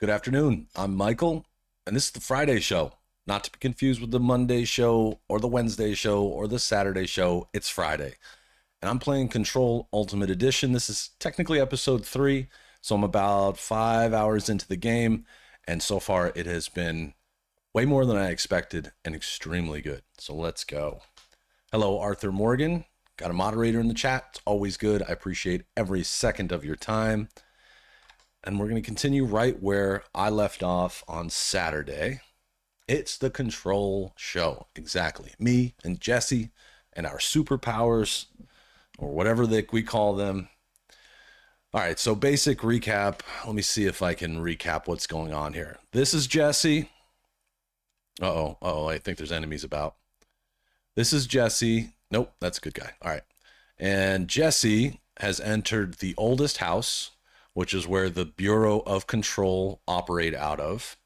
Good afternoon. I'm Michael, and this is the Friday show. Not to be confused with the Monday show or the Wednesday show or the Saturday show. It's Friday. And I'm playing Control Ultimate Edition. This is technically episode 3, so I'm about 5 hours into the game, and so far it has been way more than I expected and extremely good. So let's go. Hello, Arthur Morgan. Got a moderator in the chat. It's always good. I appreciate every second of your time. And we're going to continue right where I left off on Saturday. It's the Control show. Exactly. Me and Jesse and our superpowers, or whatever we call them. All right, so basic recap. Let me see if I can recap what's going on here. This is Jesse. Uh-oh, I think there's enemies about. This is Jesse. Nope, that's a good guy. All right. And Jesse has entered the oldest house, which is where the Bureau of Control operate out of.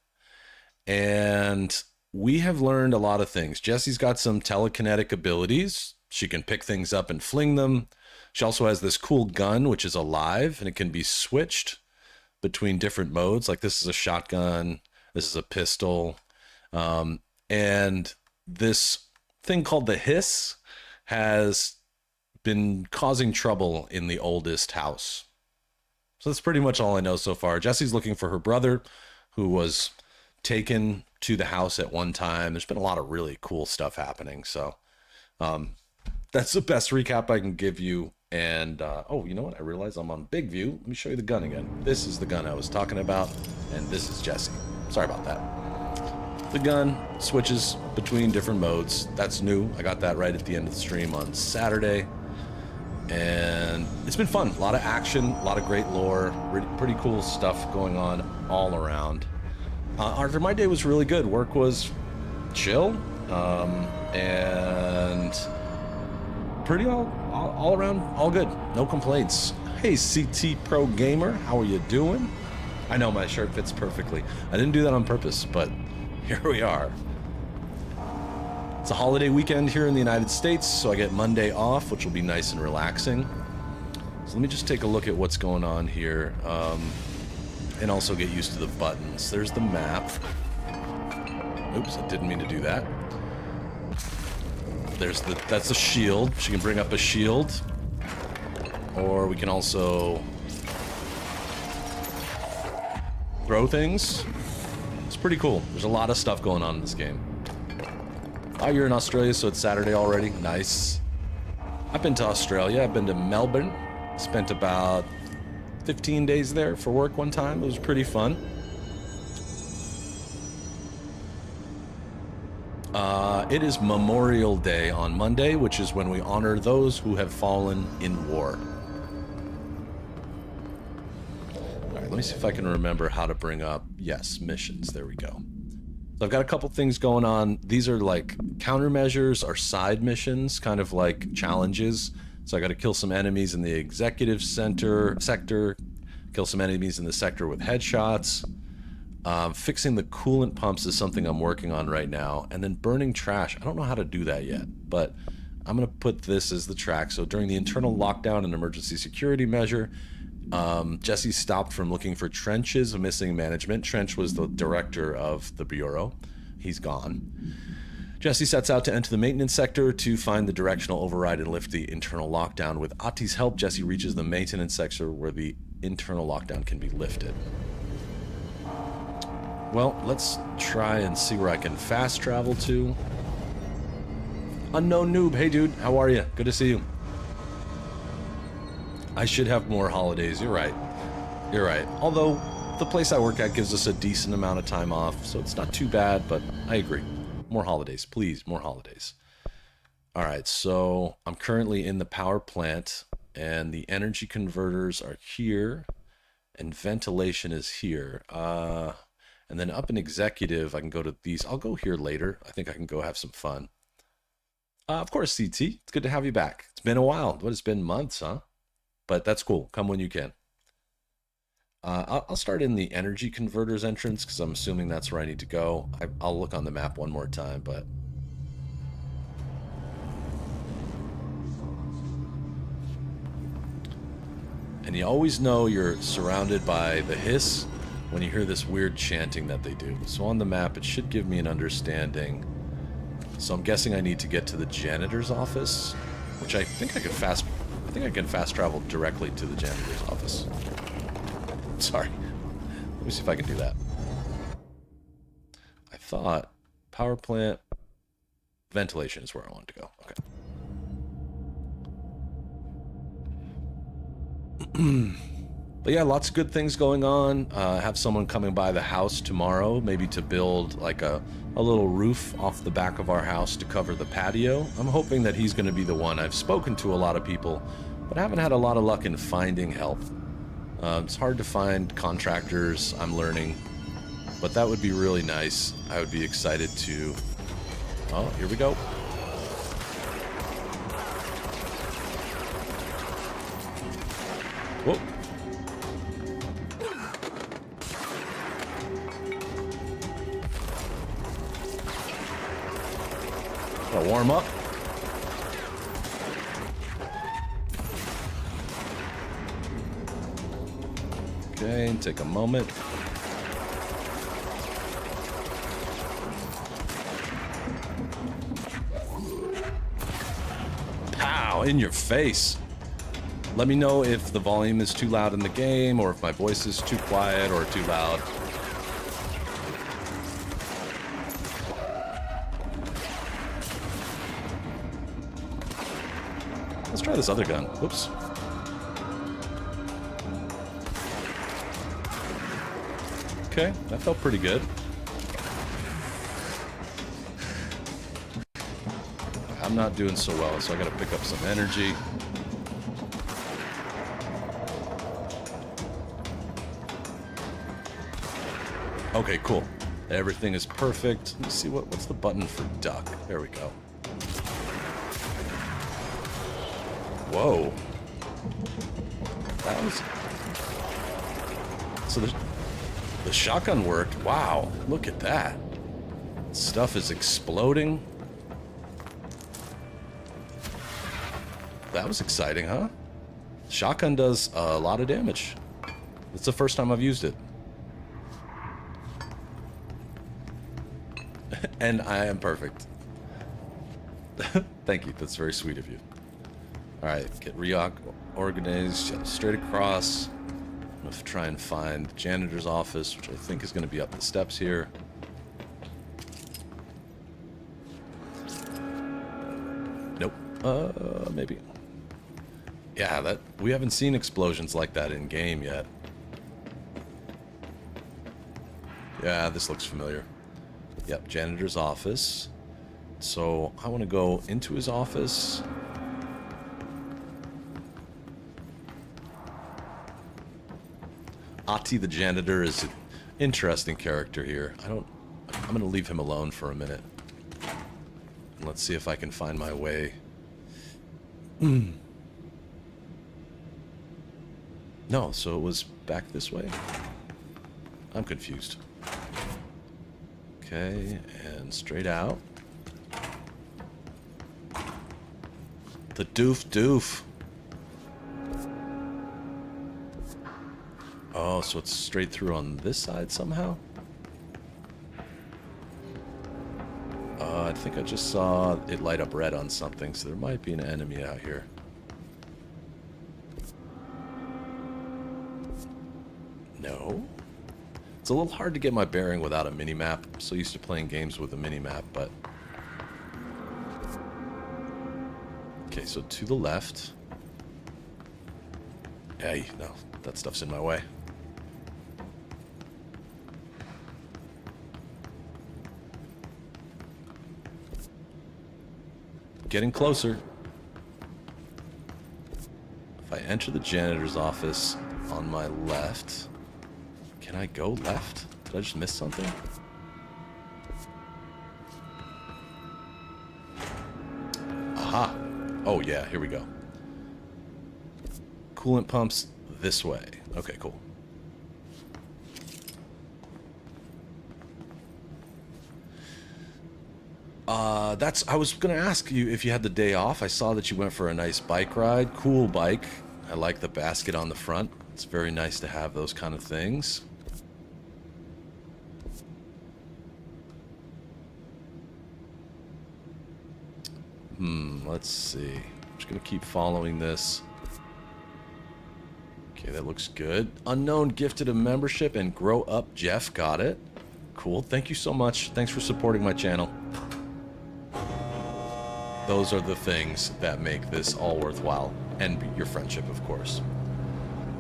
And we have learned a lot of things. Jesse's got some telekinetic abilities. She can pick things up and fling them. She also has this cool gun, which is alive, and it can be switched between different modes. Like this is a shotgun, this is a pistol. And this thing called the hiss has been causing trouble in the oldest house. So that's pretty much all I know so far. Jesse's looking for her brother, who was taken to the house at one time. There's been a lot of really cool stuff happening. So that's the best recap I can give you. And oh, you know what? I realize I'm on big view. Let me show you the gun again. This is the gun I was talking about, and this is Jesse. Sorry about that. The gun switches between different modes. That's new. I got that right at the end of the stream on Saturday. And it's been fun. A lot of action, a lot of great lore, pretty cool stuff going on all around. Arthur, my day was really good. Work was chill, and pretty all around all good. No complaints. Hey, CT Pro Gamer, how are you doing? I know my shirt fits perfectly. I didn't do that on purpose, but here we are. It's a holiday weekend here in the United States, so I get Monday off, which will be nice and relaxing. So let me just take a look at what's going on here, and also get used to the buttons. There's the map. Oops, I didn't mean to do that. That's a shield. She can bring up a shield. Or we can also throw things. It's pretty cool. There's a lot of stuff going on in this game. Oh, you're in Australia, so it's Saturday already. Nice. I've been to Australia. I've been to Melbourne. Spent about 15 days there for work one time. It was pretty fun. It is Memorial Day on Monday, which is when we honor those who have fallen in war. All right, let me see if I can remember how to bring up, yes, missions. There we go. So I've got a couple things going on. These are like countermeasures or side missions, kind of like challenges. So I got to kill some enemies in the executive sector, kill some enemies in the sector with headshots. Fixing the coolant pumps is something I'm working on right now. And then burning trash. I don't know how to do that yet, but I'm going to put this as the track. So during the internal lockdown and emergency security measure, Jesse stopped from looking for Trench's missing management. Trench was the director of the Bureau. He's gone. Jesse sets out to enter the maintenance sector to find the directional override and lift the internal lockdown. With Ati's help, Jesse reaches the maintenance sector where the internal lockdown can be lifted. Well, let's try and see where I can fast travel to. Unknown noob, hey dude, how are you? Good to see you. I should have more holidays. You're right. You're right. Although the place I work at gives us a decent amount of time off, so it's not too bad, but I agree. More holidays, please. More holidays. All right, so I'm currently in the power plant, and the energy converters are here, and ventilation is here. And then up in executive, I can go to these. I'll go here later. I think I can go have some fun. Of course, CT. It's good to have you back. It's been a while. What, it's been months, huh? But that's cool. Come when you can. I'll start in the energy converters entrance because I'm assuming that's where I need to go. I'll look on the map one more time, but... And you always know you're surrounded by the hiss when you hear this weird chanting that they do. So on the map, it should give me an understanding. So I'm guessing I need to get to the janitor's office, which I think I can fast travel directly to the janitor's office. Sorry. Let me see if I can do that. I thought power plant ventilation is where I wanted to go. Okay. But yeah, lots of good things going on. I have someone coming by the house tomorrow, maybe to build like a little roof off the back of our house to cover the patio. I'm hoping that he's going to be the one. I've spoken to a lot of people, but I haven't had a lot of luck in finding help. It's hard to find contractors, I'm learning, but that would be really nice. I would be excited to... Oh, here we go. Whoa. Gotta warm up. Okay, take a moment. Pow! In your face. Let me know if the volume is too loud in the game, or if my voice is too quiet or too loud. Let's try this other gun. Whoops. Okay, that felt pretty good. I'm not doing so well, so I gotta pick up some energy. Okay, cool. Everything is perfect. Let me see what's the button for duck. There we go. Whoa. That was... So the shotgun worked. Wow, look at that. Stuff is exploding. That was exciting, huh? Shotgun does a lot of damage. It's the first time I've used it. And I am perfect. Thank you, that's very sweet of you. Alright, get reorganized, straight across. I'm gonna try and find the janitor's office, which I think is gonna be up the steps here. Nope. Maybe. Yeah, we haven't seen explosions like that in game yet. Yeah, this looks familiar. Yep, janitor's office. So I want to go into his office. Ati the janitor is an interesting character here. I'm going to leave him alone for a minute. And let's see if I can find my way. No, so it was back this way? I'm confused. Okay, and straight out. The doof. Oh, so it's straight through on this side somehow? I think I just saw it light up red on something, so there might be an enemy out here. No? It's a little hard to get my bearing without a mini-map. I'm so used to playing games with a mini-map, but... Okay, so to the left. Hey, no, that stuff's in my way. Getting closer. If I enter the janitor's office on my left... Can I go left? Did I just miss something? Aha! Oh yeah, here we go. Coolant pumps this way. Okay, cool. I was gonna ask you if you had the day off. I saw that you went for a nice bike ride. Cool bike. I like the basket on the front. It's very nice to have those kind of things. Let's see. I'm just gonna keep following this. Okay, that looks good. Unknown gifted a membership and grow up Jeff. Got it. Cool. Thank you so much. Thanks for supporting my channel. Those are the things that make this all worthwhile. And your friendship, of course.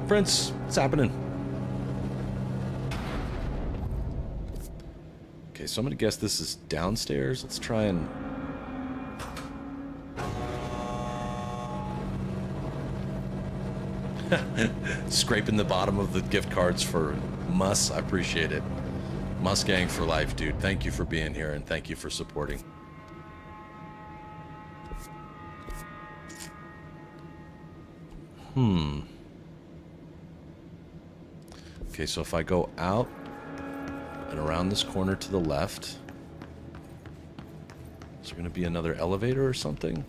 Prince, what's happening? Okay, so I'm gonna guess this is downstairs. Let's try and... Scraping the bottom of the gift cards for Mus. I appreciate it. Musgang for life, dude. Thank you for being here and thank you for supporting. Okay, so if I go out and around this corner to the left, is there going to be another elevator or something?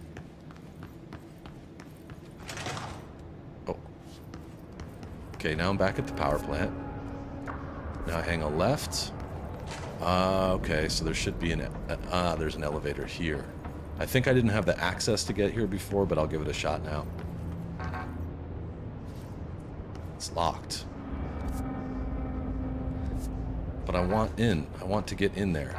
Oh. Okay, now I'm back at the power plant. Now I hang a left. Okay, so there should be there's an elevator here. I think I didn't have the access to get here before, but I'll give it a shot now. It's locked. But I want in. I want to get in there.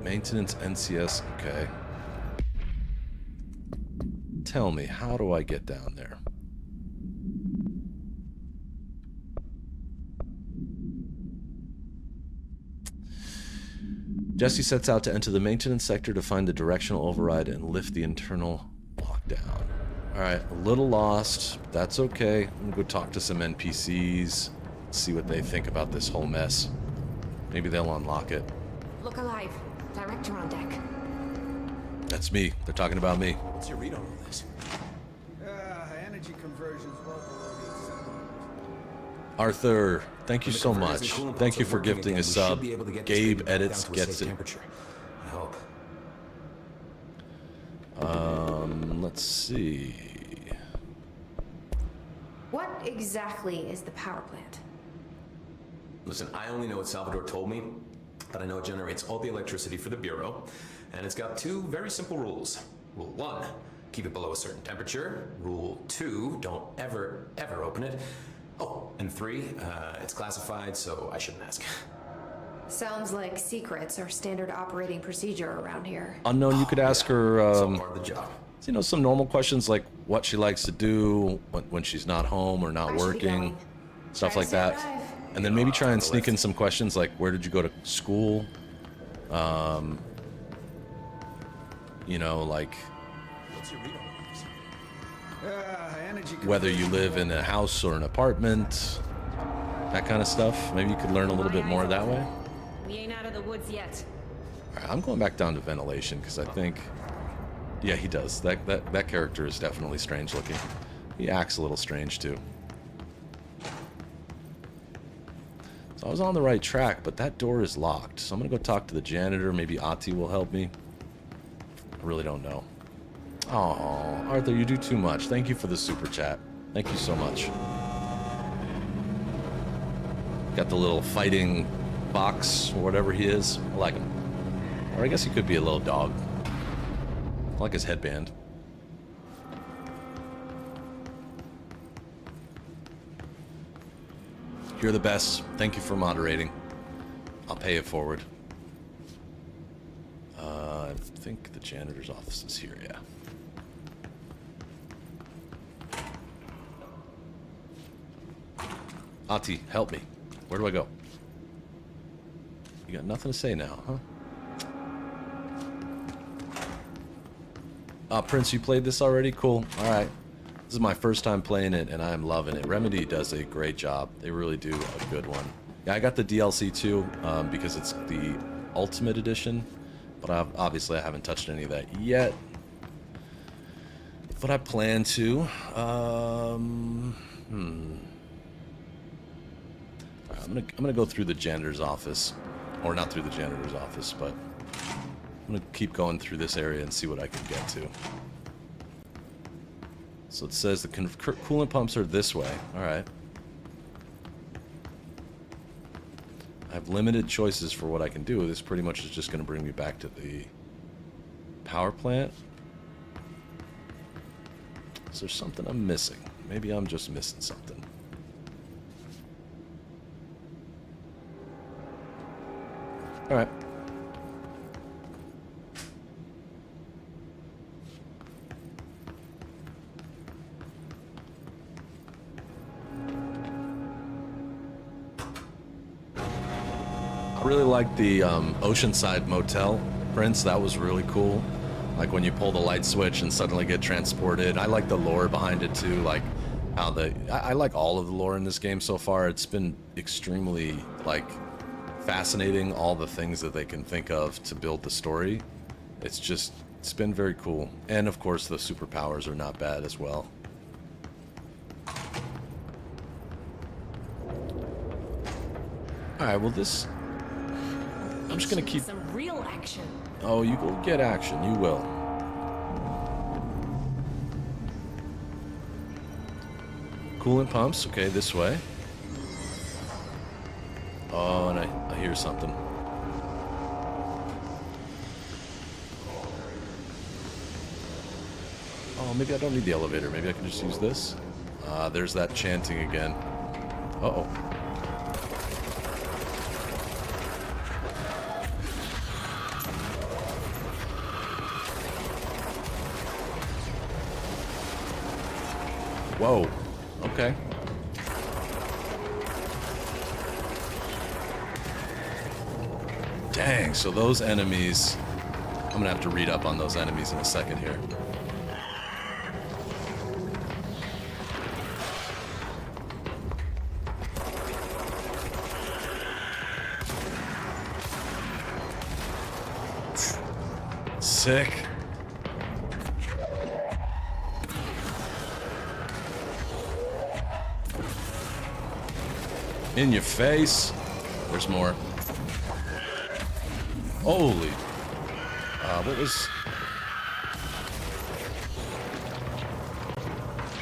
Maintenance NCS. Okay. Tell me, how do I get down there? Jesse sets out to enter the maintenance sector to find the directional override and lift the internal lockdown. Alright, a little lost. That's okay. I'm gonna go talk to some NPCs, see what they think about this whole mess. Maybe they'll unlock it. Look alive. Director on deck. That's me. They're talking about me. What's your read on all this? Energy conversions well below the acceptable. Arthur, thank you so much. Thank you for gifting a sub. Gabe Edits gets it. I hope. Let's see. What exactly is the power plant? Listen, I only know what Salvador told me, but I know it generates all the electricity for the Bureau, and it's got two very simple rules. Rule 1, keep it below a certain temperature. Rule 2, don't ever open it. Oh, and 3, it's classified, so I shouldn't ask. Sounds like secrets are standard operating procedure around here. Unknown, you could ask her, It's all part of the job. you know, some normal questions like what she likes to do when she's not home or not I should be working, going. stuff Try like to that. survive. And then maybe try and sneak in some questions like where did you go to school? You know, like What's your read on all this? Energy whether you live in a house or an apartment, that kind of stuff. Maybe you could learn a little bit more that way. We ain't out of the woods yet. All right, I'm going back down to ventilation because I think, yeah, he does. That character is definitely strange looking. He acts a little strange too. So I was on the right track, but that door is locked. So I'm gonna go talk to the janitor. Maybe Ati will help me. I really don't know. Oh, Arthur, you do too much. Thank you for the super chat. Thank you so much. Got the little fighting box or whatever he is. I like him. Or I guess he could be a little dog. I like his headband. You're the best. Thank you for moderating. I'll pay it forward. I think the janitor's office is here, yeah. Ati, help me. Where do I go? You got nothing to say now, huh? Prince, you played this already? Cool. Alright. This is my first time playing it, and I'm loving it. Remedy does a great job. They really do a good one. Yeah, I got the DLC too, because it's the Ultimate Edition. But obviously I haven't touched any of that yet. But I plan to. I'm gonna go through the janitor's office, or not through the janitor's office, but I'm gonna keep going through this area and see what I can get to. So it says the coolant pumps are this way. All right. I have limited choices for what I can do. This pretty much is just going to bring me back to the power plant. Is there something I'm missing? Maybe I'm just missing something. Alright. I really like the Oceanside Motel, Prince. That was really cool. Like when you pull the light switch and suddenly get transported. I like the lore behind it too, like how I like all of the lore in this game so far. It's been extremely, like, fascinating, all the things that they can think of to build the story. It's been very cool. And of course the superpowers are not bad as well. Alright, well this... I'm just gonna keep... Some real action. Oh, you will get action. You will. Coolant pumps. Okay, this way. Oh, and I hear something. Oh, maybe I don't need the elevator. Maybe I can just use this. There's that chanting again. Uh-oh. Whoa. Okay. Dang, so those enemies... I'm gonna have to read up on those enemies in a second here. Sick. In your face. There's more. Holy. What was...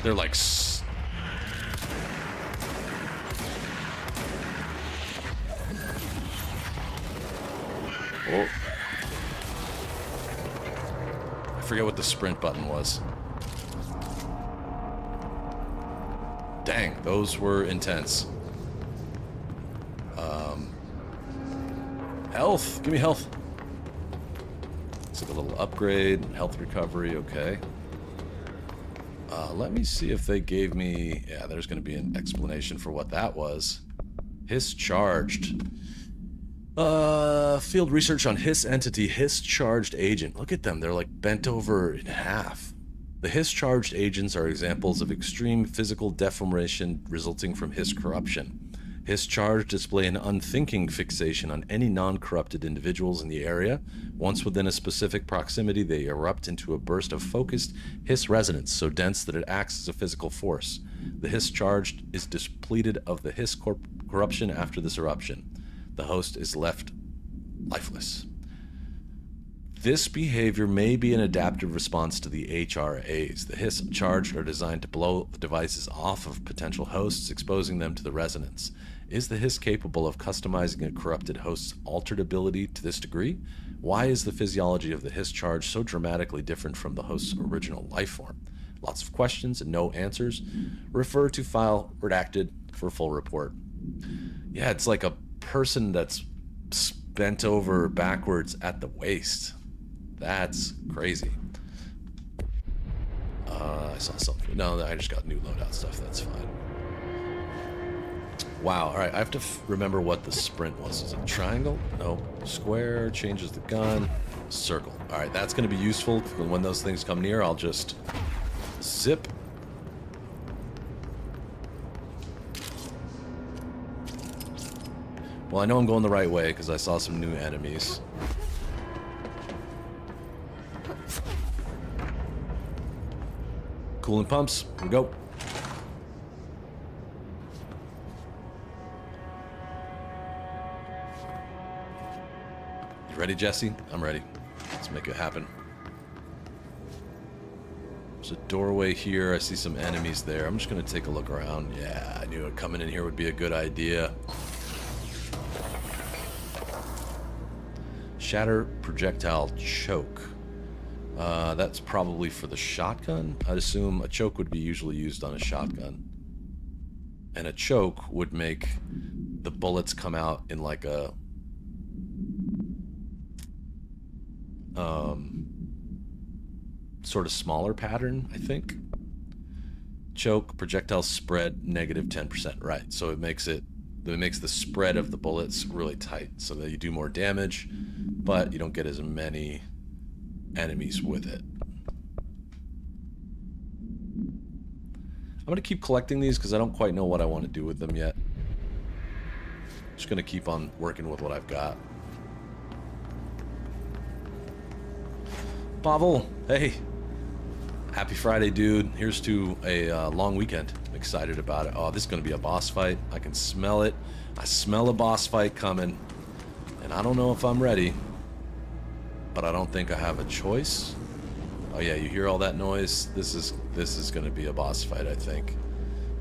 They're like... Oh. I forget what the sprint button was. Dang, those were intense. Health! Give me health! It's like a little upgrade. Health recovery, okay. Let me see if they gave me... Yeah, there's going to be an explanation for what that was. Hiss charged. Field research on Hiss entity, Hiss charged agent. Look at them, they're like bent over in half. The Hiss charged agents are examples of extreme physical deformation resulting from Hiss corruption. Hiss charged display an unthinking fixation on any non-corrupted individuals in the area. Once within a specific proximity, they erupt into a burst of focused Hiss resonance, so dense that it acts as a physical force. The Hiss charged is depleted of the Hiss corruption after this eruption. The host is left lifeless. This behavior may be an adaptive response to the HRAs. The Hiss charged are designed to blow the devices off of potential hosts, exposing them to the resonance. Is the Hiss capable of customizing a corrupted host's altered ability to this degree? Why is the physiology of the Hiss charge so dramatically different from the host's original life form? Lots of questions and no answers. Refer to file redacted for full report. Yeah, it's like a person that's bent over backwards at the waist. That's crazy. I saw something. No, I just got new loadout stuff. That's fine. Wow. All right, I have to remember what the sprint was. Is it triangle? No. Square changes the gun. Circle. All right, that's going to be useful when those things come near. I'll just zip. Well, I know I'm going the right way because I saw some new enemies. Coolant pumps. Here we go. You ready, Jesse? I'm ready. Let's make it happen. There's a doorway here. I see some enemies there. I'm just going to take a look around. Yeah, I knew coming in here would be a good idea. Shatter projectile choke. That's probably for the shotgun. I'd assume a choke would be usually used on a shotgun. And a choke would make the bullets come out in like a... sort of smaller pattern, I think. Choke, projectile spread, negative 10%. Right, so it makes the spread of the bullets really tight so that you do more damage, but you don't get as many enemies with it. I'm going to keep collecting these because I don't quite know what I want to do with them yet. Just going to keep on working with what I've got. Pavel, hey. Happy Friday, dude. Here's to a long weekend. I'm excited about it. Oh, this is going to be a boss fight. I can smell it. I smell a boss fight coming. And I don't know if I'm ready. But I don't think I have a choice. Oh yeah, you hear all that noise? This is going to be a boss fight, I think.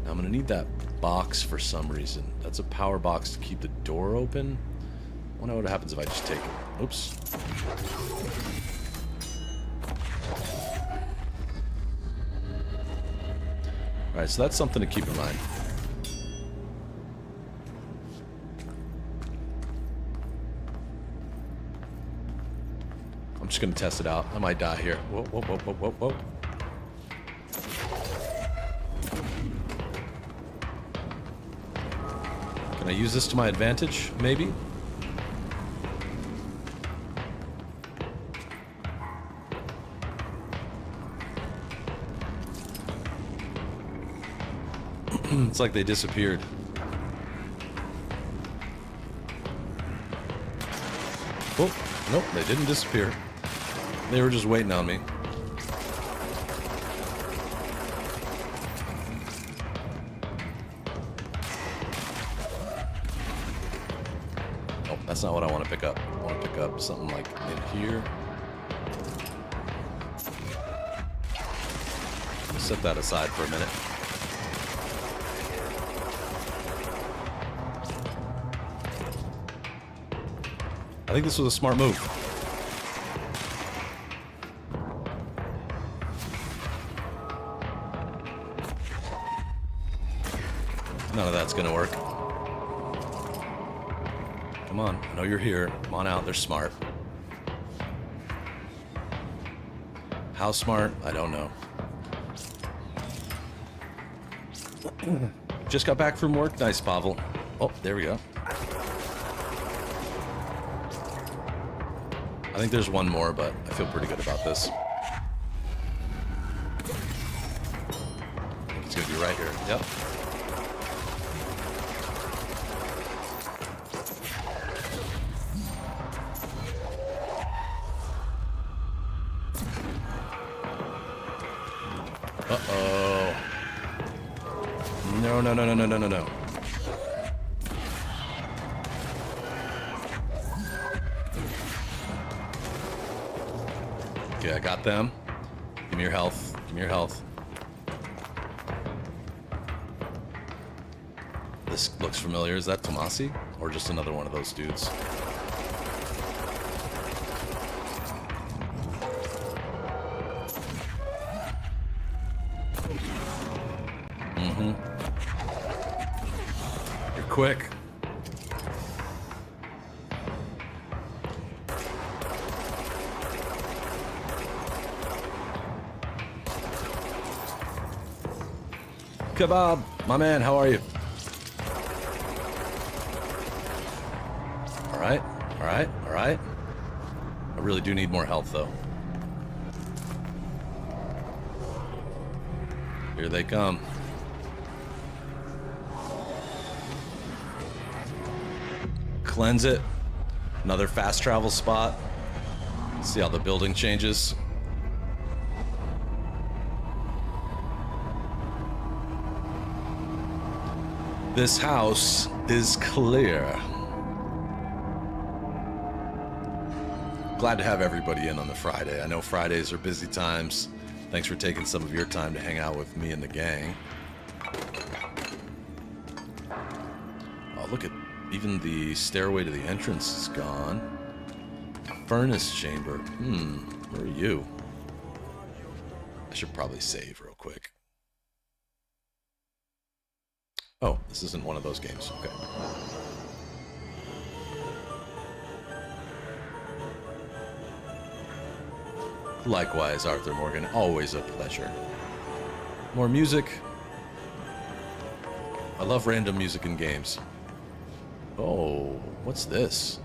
Now, I'm going to need that box for some reason. That's a power box to keep the door open. I wonder what happens if I just take it. Oops. Alright, so that's something to keep in mind. I'm just gonna test it out. I might die here. Whoa, whoa, whoa, whoa, whoa, whoa. Can I use this to my advantage, maybe? It's like they disappeared. Oh, nope, they didn't disappear. They were just waiting on me. Oh, that's not what I want to pick up. I want to pick up something like in here. I'll set that aside for a minute. I think this was a smart move. None of that's gonna work. Come on, I know you're here. Come on out, they're smart. How smart? I don't know. Just got back from work. Nice, Pavel. Oh, there we go. I think there's one more, but I feel pretty good about this. I think it's gonna be right here. Yep. Uh-oh. No, no, no, no, no, no, no, no. Okay, I got them. Give me your health. Give me your health. This looks familiar. Is that Tomasi? Or just another one of those dudes? Mm-hmm. You're quick. Kebab, my man, how are you? All right, all right, all right. I really do need more health, though. Here they come. Cleanse it. Another fast travel spot. See how the building changes. This house is clear. Glad to have everybody in on the Friday. I know Fridays are busy times. Thanks for taking some of your time to hang out with me and the gang. Oh, look at even the stairway to the entrance is gone. Furnace chamber. Where are you? I should probably save real quick. Oh, this isn't one of those games. Okay. Likewise, Arthur Morgan. Always a pleasure. More music. I love random music in games. Oh, what's this?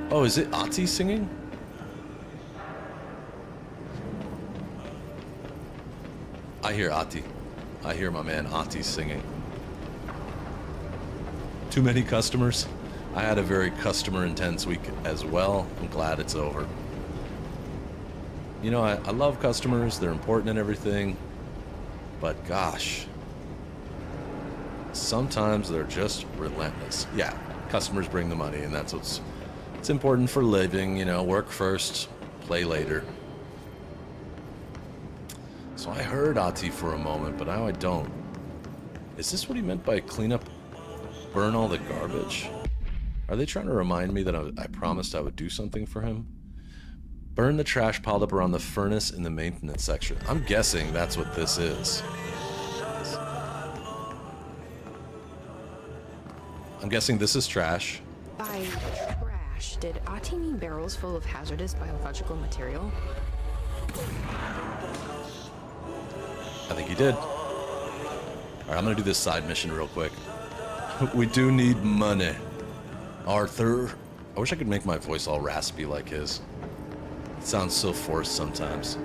Oh, is it Ati singing? I hear Ati. I hear my man Ati singing. Too many customers? I had a very customer-intense week as well. I'm glad it's over. You know, I love customers. They're important and everything. But gosh, sometimes they're just relentless. Yeah, customers bring the money, and that's what's it's important for living. You know, work first, play later. So I heard Ati for a moment, but now I don't. Is this what he meant by clean up, burn all the garbage? Are they trying to remind me that I promised I would do something for him? Burn the trash piled up around the furnace in the maintenance section. I'm guessing that's what this is. I'm guessing this is trash. By trash, did Ati mean barrels full of hazardous biological material? I think he did. Alright, I'm gonna do this side mission real quick. We do need money. Arthur. I wish I could make my voice all raspy like his. It sounds so forced sometimes.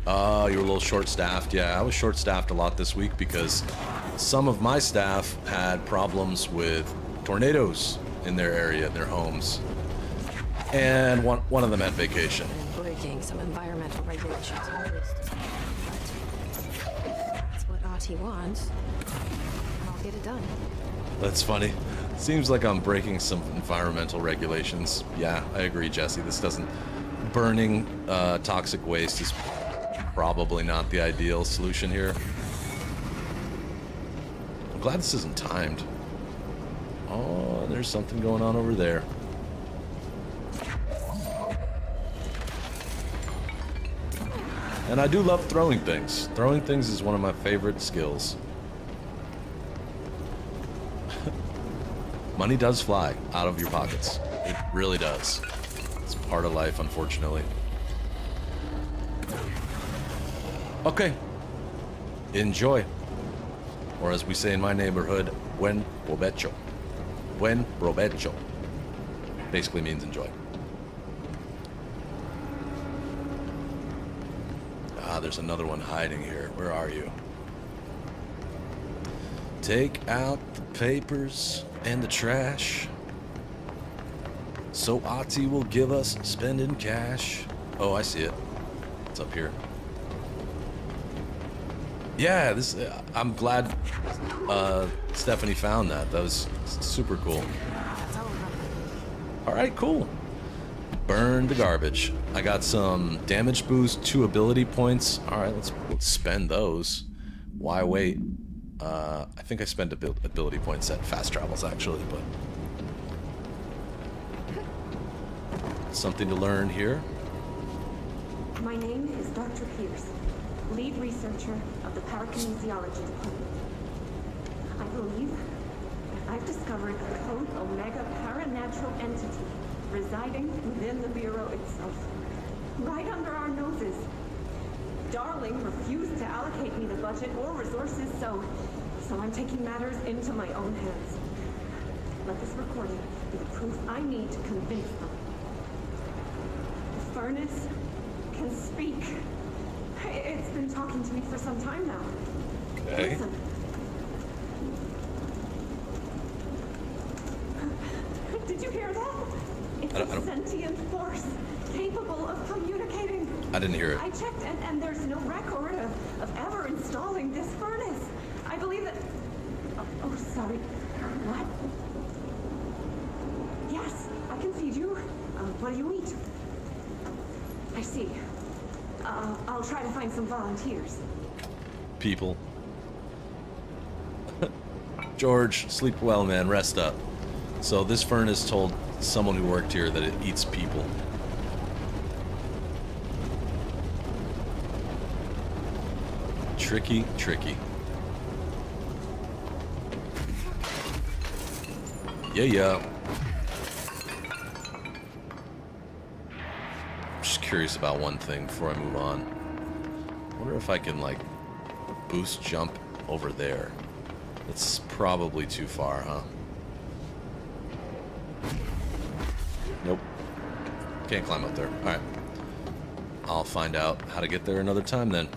You're a little short-staffed. Yeah, I was short-staffed a lot this week because some of my staff had problems with tornadoes in their area, their homes. And one of them had vacation. Breaking some environmental regulations. That's what Ati wants. I'll get it done. That's funny. Seems like I'm breaking some environmental regulations. Yeah, I agree, Jesse. This doesn't... Burning toxic waste is probably not the ideal solution here. I'm glad this isn't timed. Oh, there's something going on over there. And I do love throwing things. Throwing things is one of my favorite skills. Money does fly out of your pockets. It really does. It's part of life, unfortunately. Okay. Enjoy. Or as we say in my neighborhood, buen provecho. Buen provecho. Basically means enjoy. Ah, there's another one hiding here. Where are you? Take out the papers and the trash. So Ati will give us spending cash. Oh, I see it. It's up here. Yeah, this. I'm glad Stephanie found that. That was super cool. All right, cool. Burn the garbage. I got some damage boost, 2 ability points. All right, let's spend those. Why wait? I think I spent ability points at fast travels actually, but something to learn here. My name is Dr. Pierce, lead researcher of the Parakinesiology Department. I believe that I've discovered a Code Omega paranatural entity residing within the Bureau itself, right under our noses. Darling refused to allocate me the budget or resources, so I'm taking matters into my own hands. Let this recording be the proof I need to convince them. The furnace can speak. It's been talking to me for some time now. Okay. Listen. Did you hear that? It's a sentient force capable of communicating. I didn't hear it. I checked, and there's no record of ever installing this furnace. I believe that... Oh, sorry. What? Yes, I can feed you. What do you eat? I see. I'll try to find some volunteers. People. George, sleep well, man. Rest up. So this furnace told someone who worked here that it eats people. Tricky, tricky. Yeah. I'm just curious about one thing before I move on. I wonder if I can, like, boost jump over there. It's probably too far, huh? Nope. Can't climb up there. Alright. I'll find out how to get there another time then.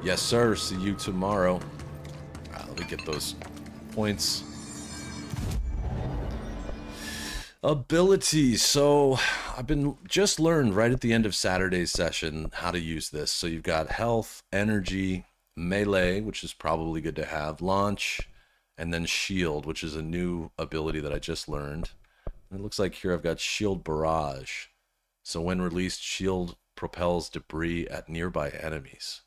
Yes, sir. See you tomorrow. Alright, let me get those points. Abilities. So I've been just learned right at the end of Saturday's session how to use this. So you've got health, energy, melee, which is probably good to have, launch, and then shield, which is a new ability that I just learned. And it looks like here I've got shield barrage. So when released, shield propels debris at nearby enemies.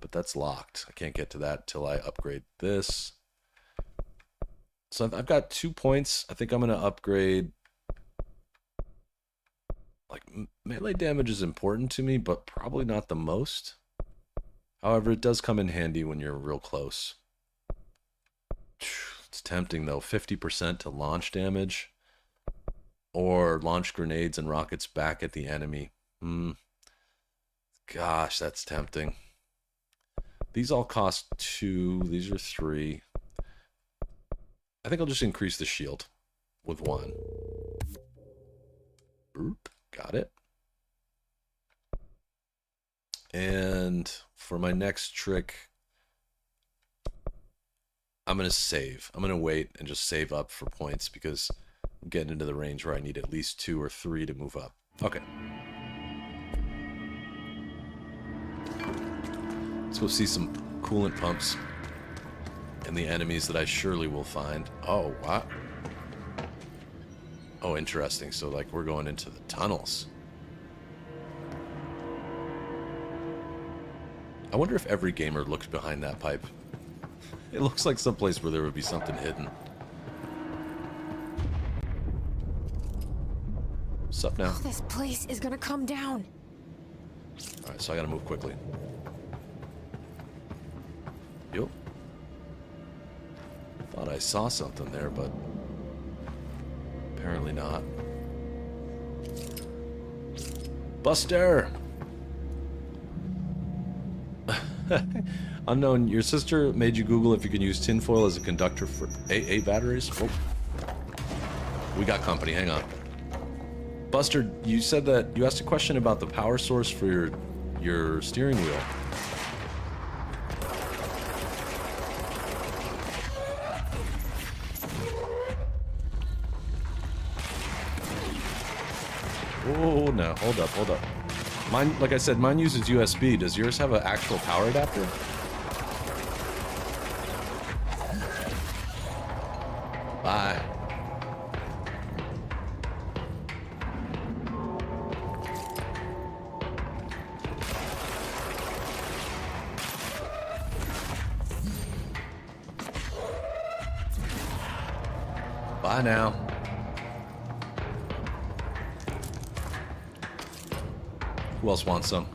But that's locked. I can't get to that till I upgrade this. So I've got 2 points. I think I'm going to upgrade. Like, melee damage is important to me, but probably not the most. However, it does come in handy when you're real close. It's tempting, though. 50% to launch damage. Or launch grenades and rockets back at the enemy. Gosh, that's tempting. These all cost 2. These are 3. I think I'll just increase the shield with 1. Oop. Got it. And for my next trick, I'm going to save. I'm going to wait and just save up for points because I'm getting into the range where I need at least 2 or 3 to move up. Okay. Let's go see some coolant pumps and the enemies that I surely will find. Oh, wow. Oh, interesting. So, like, we're going into the tunnels. I wonder if every gamer looked behind that pipe. It looks like someplace where there would be something hidden. What's up now? This place is gonna come down. Alright, so I gotta move quickly. Yup. Thought I saw something there, but apparently not. Buster! Unknown, your sister made you Google if you can use tinfoil as a conductor for AA batteries? Oh. We got company, hang on. Buster, you said that you asked a question about the power source for your steering wheel. Oh, no. Hold up. Mine, like I said, mine uses USB. Does yours have an actual power adapter? Bye. Bye now. Who else wants some?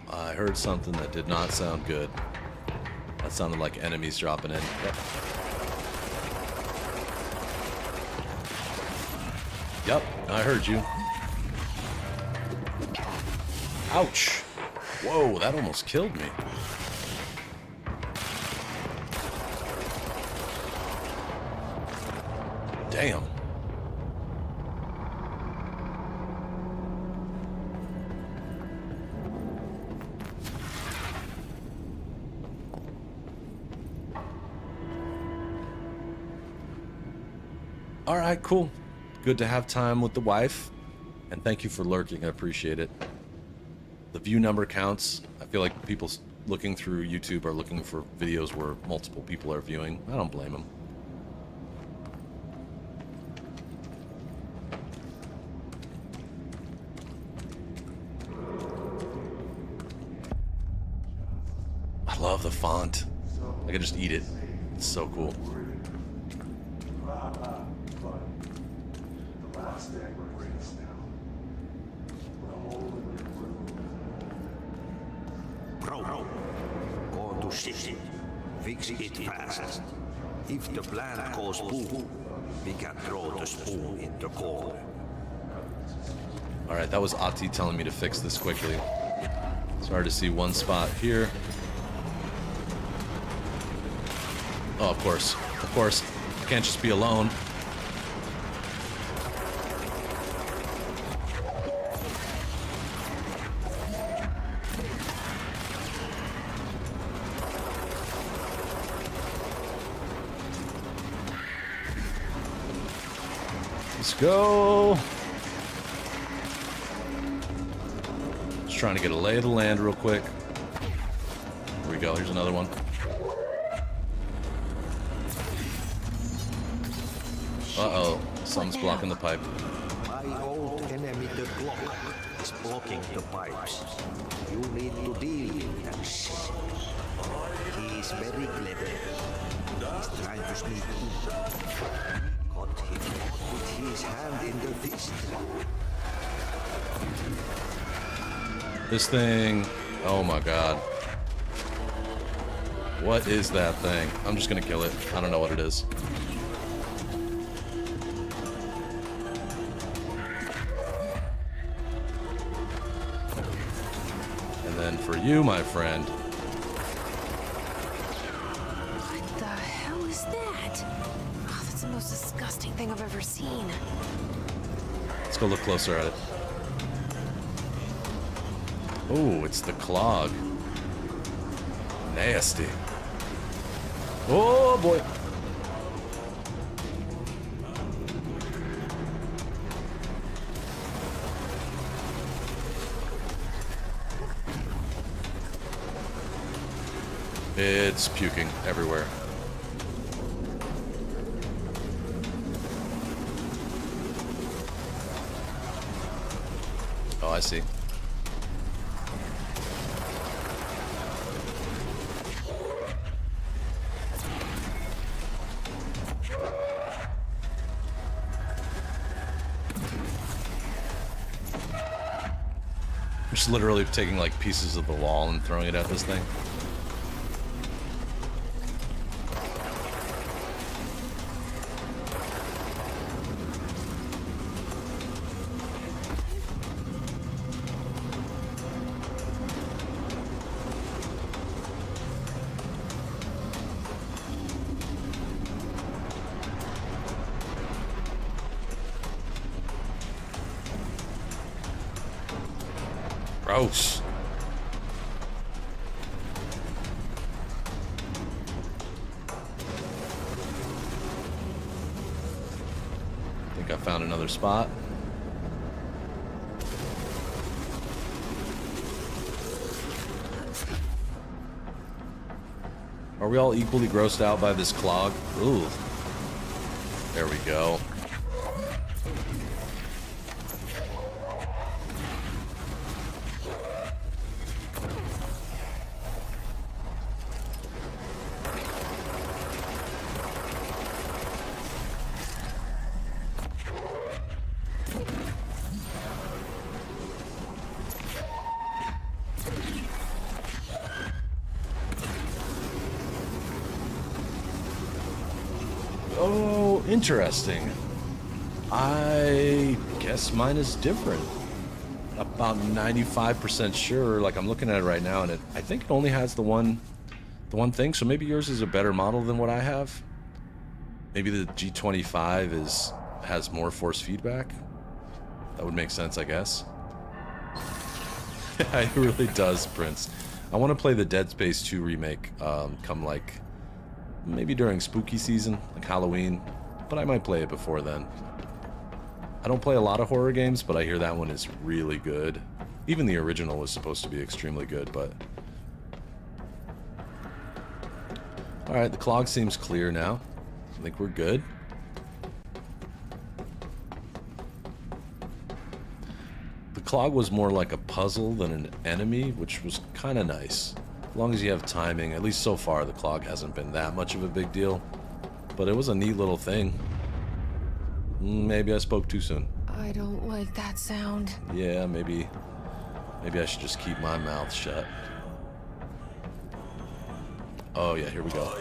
I heard something that did not sound good. That sounded like enemies dropping in. Yep, I heard you. Ouch! Whoa, that almost killed me. Damn. All right, cool. Good to have time with the wife. And thank you for lurking. I appreciate it. The view number counts. I feel like people looking through YouTube are looking for videos where multiple people are viewing. I don't blame them. love the font. I can just eat it. It's so cool. Bro, go to ship. Fix it fast. If the plant goes boom, we can throw the spoon in the corner. Alright, that was Ati telling me to fix this quickly. It's hard to see one spot here. Oh, of course. Of course. Can't just be alone. Let's go. Just trying to get a lay of the land real quick. Here we go. Here's another one. Uh-oh. Something's blocking the pipe. My old enemy, the clock, is blocking the pipes. You need to deal with that shit. He is very clever. He's trying to sneak in. Got him with his hand in the fist. This thing... Oh my god. What is that thing? I'm just gonna kill it. I don't know what it is. And then for you, my friend... What the hell is that? Oh, that's the most disgusting thing I've ever seen. Let's go look closer at it. Oh, it's the clog. Nasty. Oh boy. It's puking everywhere. Oh, I see. I'm just literally taking like pieces of the wall and throwing it at this thing. Gross. I think I found another spot. Are we all equally grossed out by this clog? Ooh. There we go. Oh, interesting. I guess mine is different. About 95% sure. Like I'm looking at it right now, and I think it only has the one thing. So maybe yours is a better model than what I have. Maybe the G25 has more force feedback. That would make sense, I guess. Yeah, it really does, Prince. I want to play the Dead Space 2 remake. Come like. Maybe during spooky season, like Halloween, but I might play it before then. I don't play a lot of horror games, but I hear that one is really good. Even the original was supposed to be extremely good, but... Alright, the clog seems clear now. I think we're good. The clog was more like a puzzle than an enemy, which was kind of nice. As long as you have timing. At least so far, the clog hasn't been that much of a big deal. But it was a neat little thing. Maybe I spoke too soon. I don't like that sound. Yeah, maybe I should just keep my mouth shut. Oh yeah, here we go.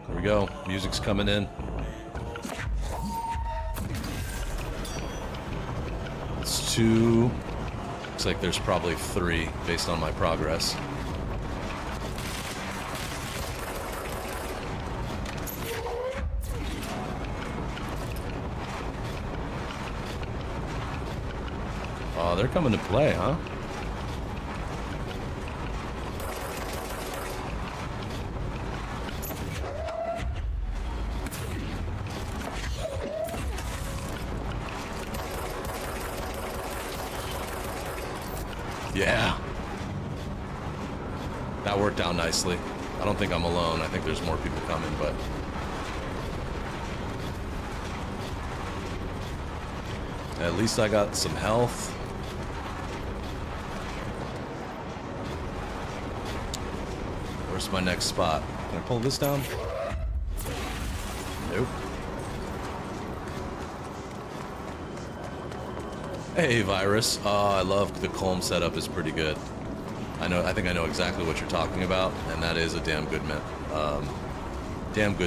Here we go. Music's coming in. It's 2. Looks like there's probably 3 based on my progress. Oh, they're coming to play, huh? Yeah. That worked out nicely. I don't think I'm alone. I think there's more people coming, but... At least I got some health. Where's my next spot? Can I pull this down? Nope. Hey, Virus. Oh, I love the Colm setup is pretty good. I think I know exactly what you're talking about, and that is a damn good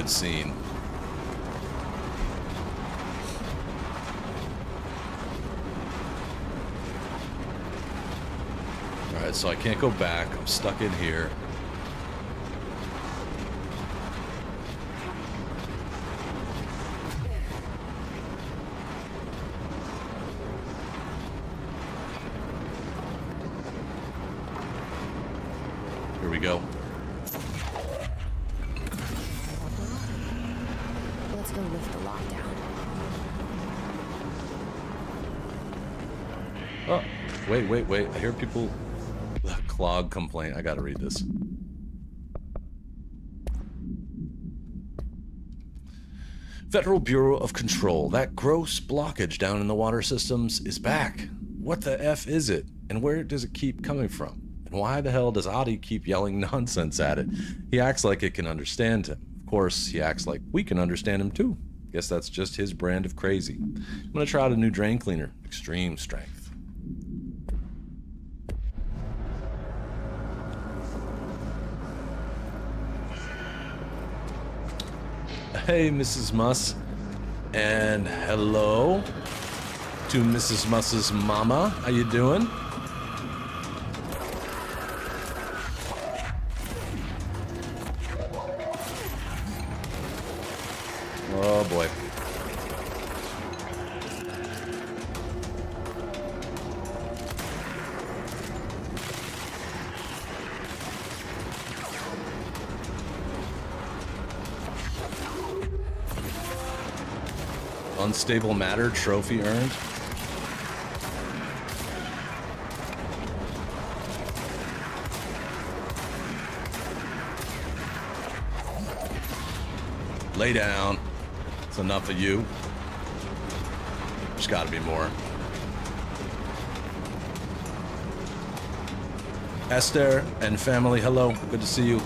scene. All right, so I can't go back. I'm stuck in here. Here we go. Let's go lift the lockdown. Oh, wait. I hear people... The clog complaint. I gotta read this. Federal Bureau of Control. That gross blockage down in the water systems is back. What the F is it? And where does it keep coming from? And why the hell does Adi keep yelling nonsense at it? He acts like it can understand him. Of course, he acts like we can understand him too. Guess that's just his brand of crazy. I'm gonna try out a new drain cleaner. Extreme strength. Hey, Mrs. Muss. And hello to Mrs. Muss's mama. How you doing? Oh boy. Unstable matter trophy earned. Lay down. It's enough of you. There's got to be more. Esther and family, hello. Good to see you.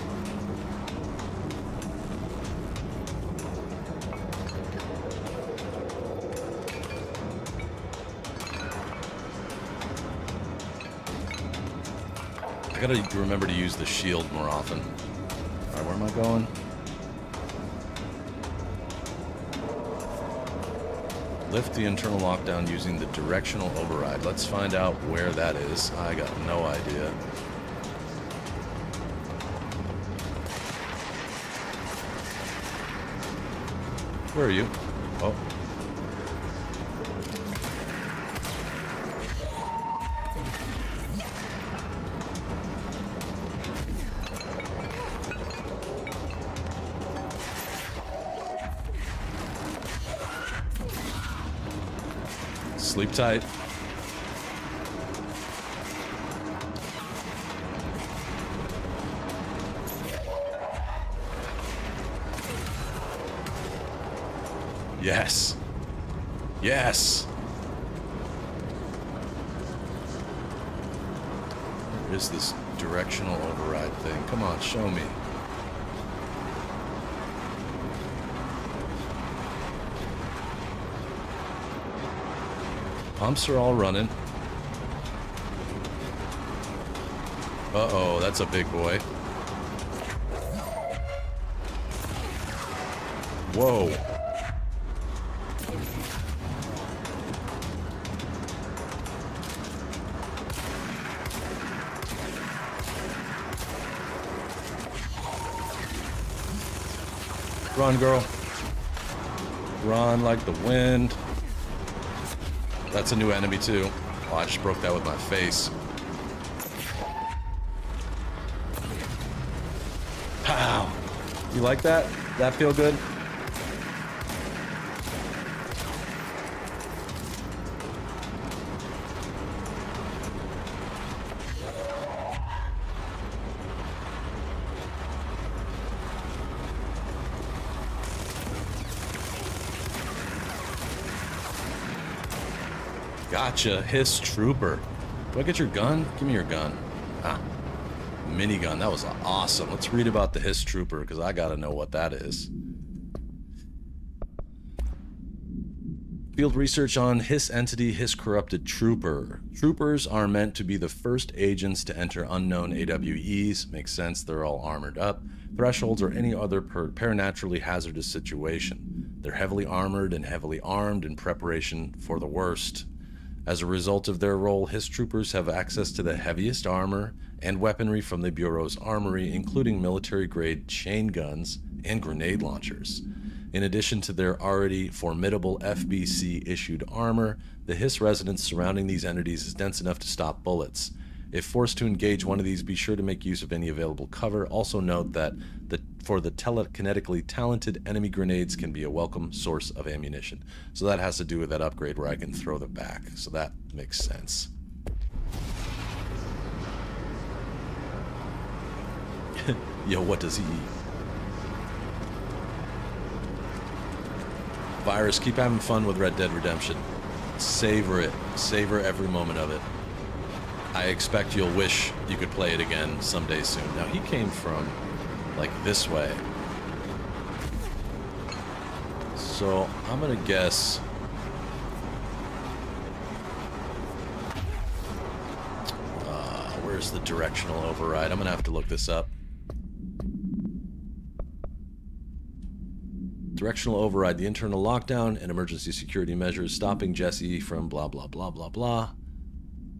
I gotta remember to use the shield more often. Alright, where am I going? Lift the internal lockdown using the directional override. Let's find out where that is. I got no idea. Where are you? Oh. Sleep tight. Yes. Yes. Where is this directional override thing? Come on, show me. Pumps are all running. Uh-oh, that's a big boy. Whoa. Run, girl. Run like the wind. That's a new enemy, too. Oh, I just broke that with my face. Pow! You like that? That feel good? Gotcha, Hiss Trooper. Do I get your gun? Give me your gun. Ah, minigun. That was awesome. Let's read about the Hiss Trooper, because I gotta know what that is. Field research on Hiss entity, Hiss corrupted Trooper. Troopers are meant to be the first agents to enter unknown AWEs. Makes sense, they're all armored up. Thresholds or any other paranaturally hazardous situation. They're heavily armored and heavily armed in preparation for the worst. As a result of their role, Hiss Troopers have access to the heaviest armor and weaponry from the Bureau's armory, including military-grade chain guns and grenade launchers. In addition to their already formidable FBC-issued armor, the Hiss resonance surrounding these entities is dense enough to stop bullets. If forced to engage one of these, be sure to make use of any available cover. Also note that for the telekinetically talented, enemy grenades can be a welcome source of ammunition. So that has to do with that upgrade where I can throw them back. So that makes sense. Yo, what does he eat? Virus, keep having fun with Red Dead Redemption. Savor it. Savor every moment of it. I expect you'll wish you could play it again someday soon. Now, he came from, like, this way. So, I'm gonna guess... where's the directional override? I'm gonna have to look this up. Directional override, the internal lockdown and emergency security measures, stopping Jesse from blah, blah, blah, blah, blah.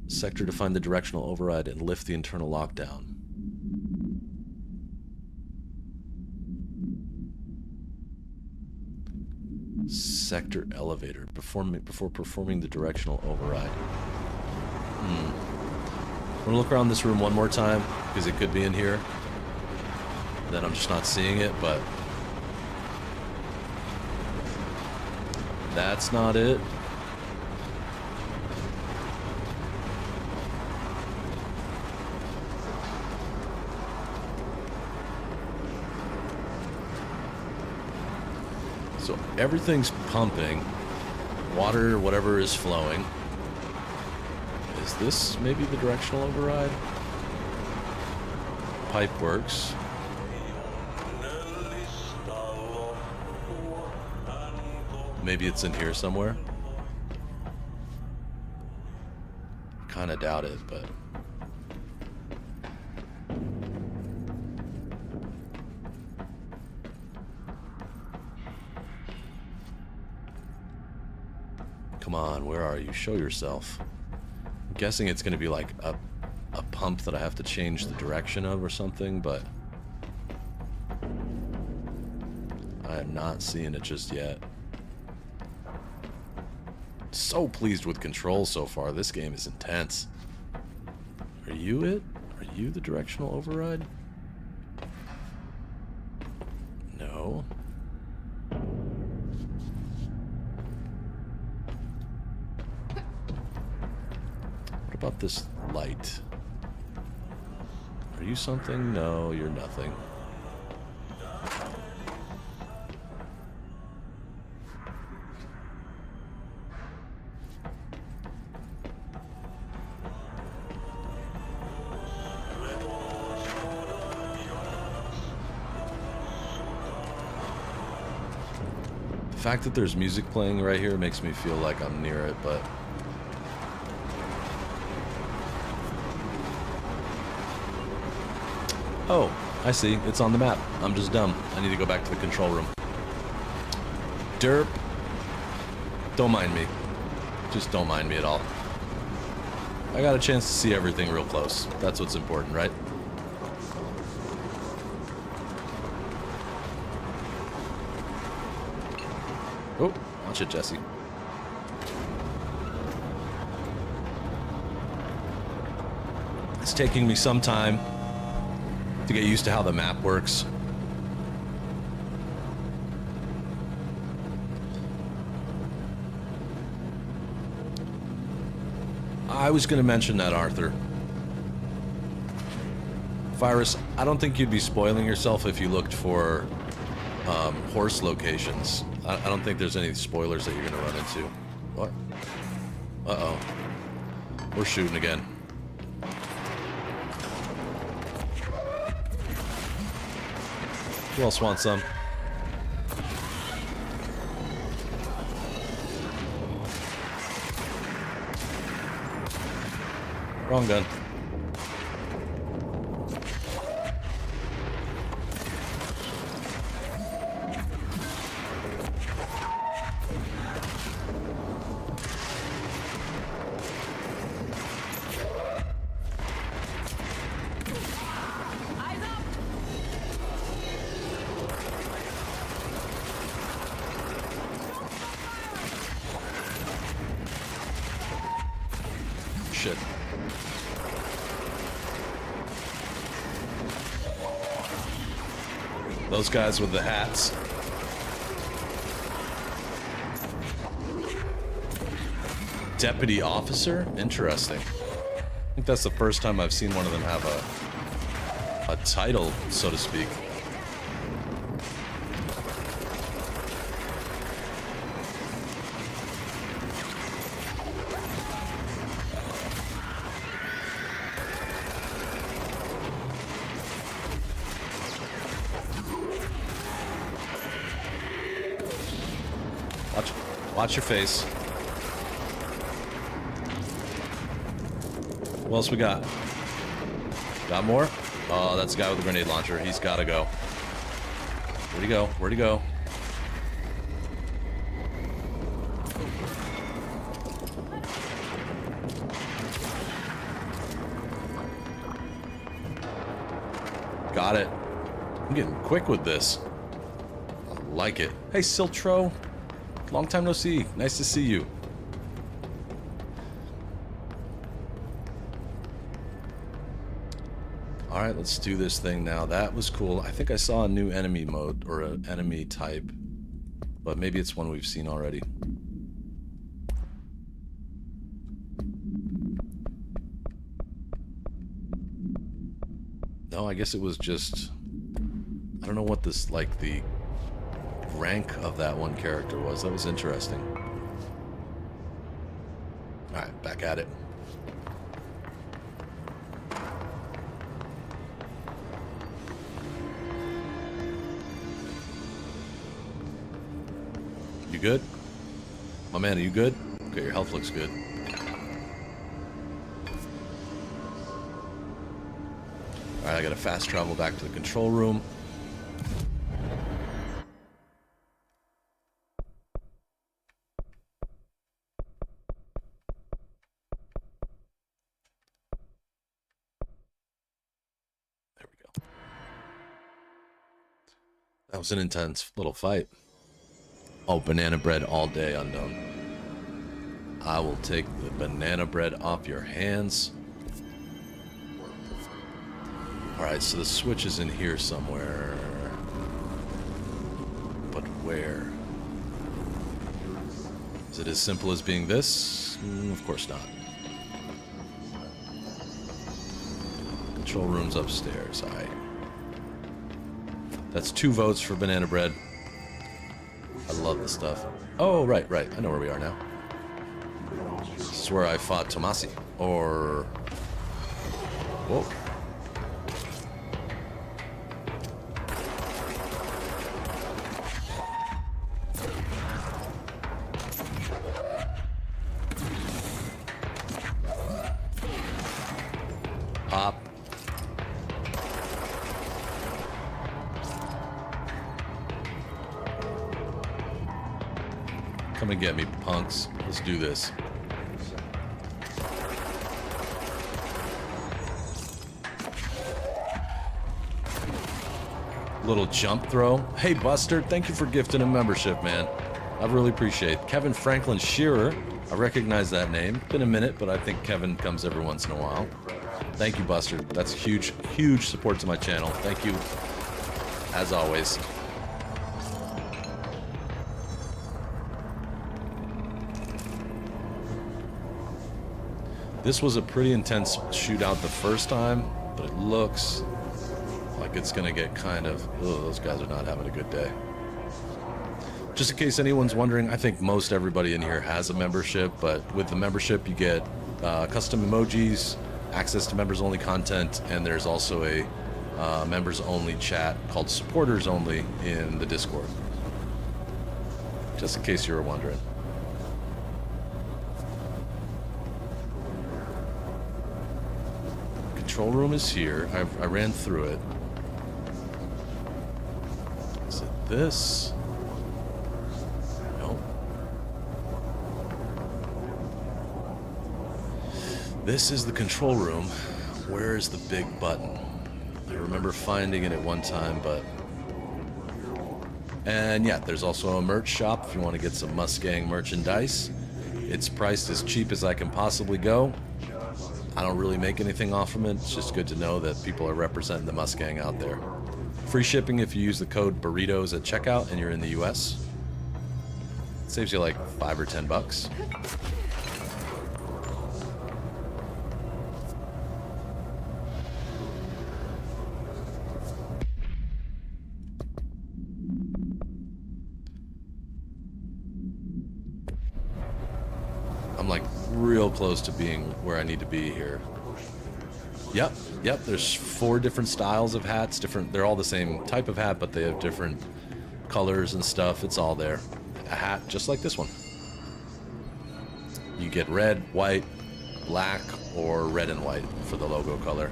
Sector to find the directional override and lift the internal lockdown. Sector elevator before performing the directional override. I'm gonna look around this room one more time because it could be in here. Then I'm just not seeing it, but that's not it. So everything's pumping. Water, whatever is flowing. Is this maybe the directional override? Pipe works. Maybe it's in here somewhere. Kind of doubt it, but... Come on, where are you? Show yourself. I'm guessing it's going to be like a pump that I have to change the direction of or something, but... I am not seeing it just yet. So pleased with control so far. This game is intense. Are you it? Are you the directional override? No. What about this light? Are you something? No, you're nothing. fact that there's music playing right here makes me feel like I'm near it, but... Oh, I see. It's on the map. I'm just dumb. I need to go back to the control room. Derp. Don't mind me. Just don't mind me at all. I got a chance to see everything real close. That's what's important, right? Oh, watch it, Jesse. It's taking me some time to get used to how the map works. I was going to mention that, Arthur. Virus, I don't think you'd be spoiling yourself if you looked for horse locations. I don't think there's any spoilers that you're going to run into. What? Uh-oh. We're shooting again. Who else wants some? Wrong gun. Shit. Those guys with the hats. Deputy officer? Interesting. I think that's the first time I've seen one of them have a title, so to speak. Watch your face. What else we got? Got more? Oh, that's the guy with the grenade launcher. He's gotta go. Where'd he go? Where'd he go? Got it. I'm getting quick with this. I like it. Hey, Siltro. Long time no see. Nice to see you. Alright, let's do this thing now. That was cool. I think I saw a new enemy mode, or an enemy type. But maybe it's one we've seen already. No, I guess it was just... I don't know what this, like, the rank of that one character was. That was interesting. Alright, back at it. You good? My man, are you good? Okay, your health looks good. Alright, I gotta fast travel back to the control room. That was an intense little fight. Oh, banana bread all day, unknown. I will take the banana bread off your hands. Alright, so the switch is in here somewhere. But where? Is it as simple as being this? Of course not. Control room's upstairs, alright. That's 2 votes for banana bread. I love this stuff. Oh, right. I know where we are now. This is where I fought Tomasi. Or... Whoa. Pop. Come and get me, punks. Let's do this. Little jump throw. Hey, Buster, thank you for gifting a membership, man. I really appreciate it. Kevin Franklin Shearer. I recognize that name. Been a minute, but I think Kevin comes every once in a while. Thank you, Buster. That's huge, huge support to my channel. Thank you, as always. This was a pretty intense shootout the first time, but it looks like it's gonna get kind of, ugh, those guys are not having a good day. Just in case anyone's wondering, I think most everybody in here has a membership, but with the membership you get custom emojis, access to members only content, and there's also a members only chat called supporters only in the Discord. Just in case you were wondering. Control room is here. I ran through it. Is it this? No. This is the control room. Where is the big button? I remember finding it at one time, but... And yeah, there's also a merch shop if you want to get some Mustang merchandise. It's priced as cheap as I can possibly go. I don't really make anything off from it. It's just good to know that people are representing the Mustang out there. Free shipping if you use the code burritos at checkout and you're in the US. It saves you like $5 or $10. I'm like real close to being where I need to be here. Yep, there's 4 different styles of hats, they're all the same type of hat, but they have different colors and stuff. It's all there. A hat just like this one. You get red, white, black, or red and white for the logo color.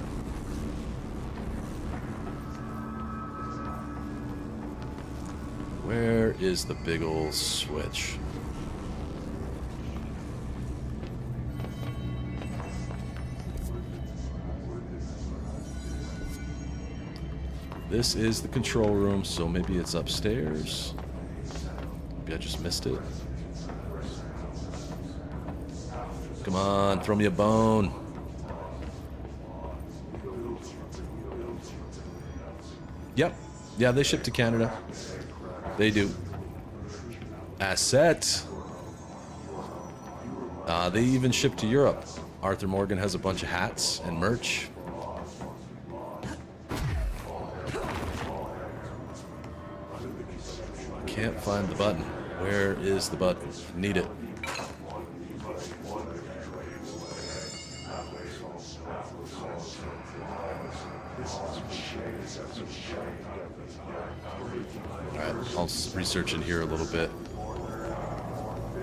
Where is the big ol' switch? This is the control room, so maybe it's upstairs. Maybe I just missed it. Come on, throw me a bone. Yep. Yeah, they ship to Canada. They do. Asset. They even ship to Europe. Arthur Morgan has a bunch of hats and merch. Can't find the button. Where is the button? Need it. Alright, I'll research in here a little bit.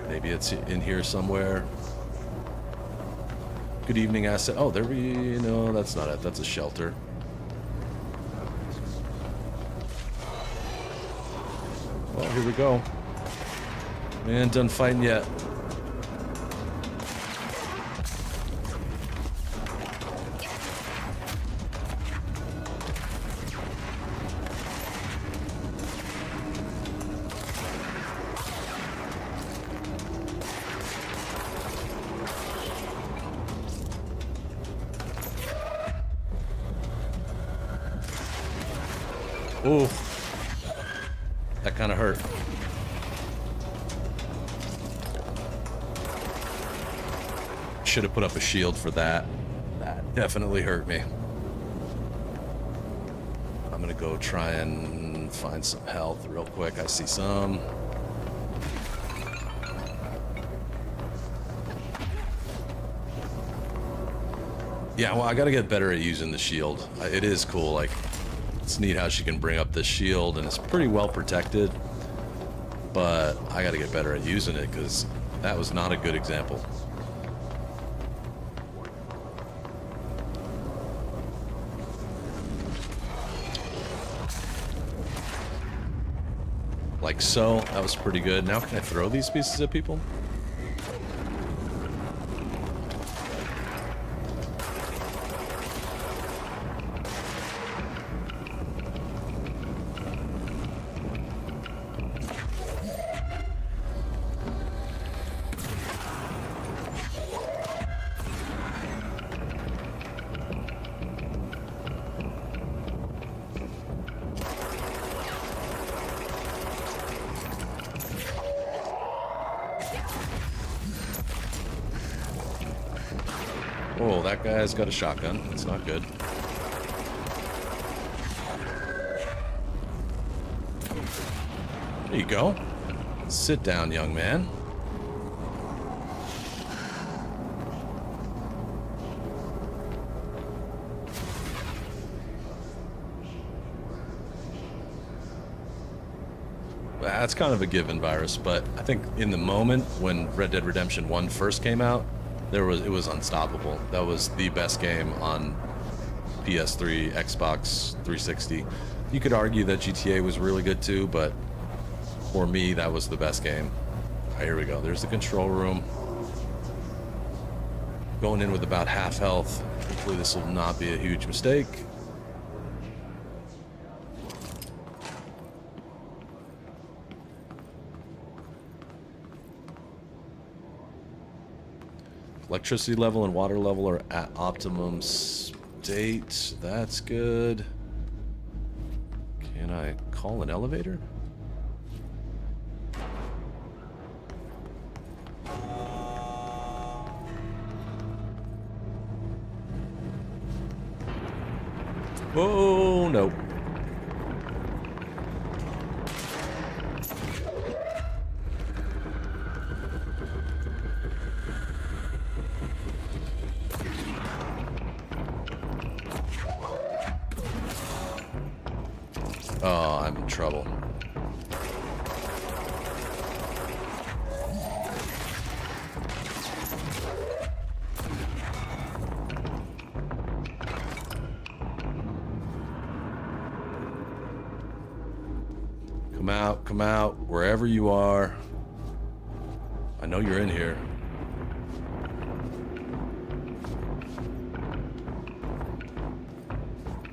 Maybe it's in here somewhere. Good evening, asset. Oh, there we... No, that's not it. That's a shelter. Well, here we go. Man, done fighting yet. Ooh. That kind of hurt. Should have put up a shield for that. That definitely hurt me. I'm gonna go try and find some health real quick. I see some. Yeah, well, I gotta get better at using the shield. It is cool, like, it's neat how she can bring up this shield, and it's pretty well protected. But I gotta get better at using it, because that was not a good example. Like so. That was pretty good. Now can I throw these pieces at people? Oh, that guy's got a shotgun. That's not good. There you go. Sit down, young man. That's kind of a given, Virus, but I think in the moment when Red Dead Redemption 1 first came out, it was unstoppable. That was the best game on PS3, Xbox 360. You could argue that GTA was really good too, but for me, that was the best game. All right, here we go. There's the control room. Going in with about half health. Hopefully this will not be a huge mistake. Electricity level and water level are at optimum state. That's good. Can I call an elevator? Oh, no. Oh, I'm in trouble. Come out, wherever you are. I know you're in here.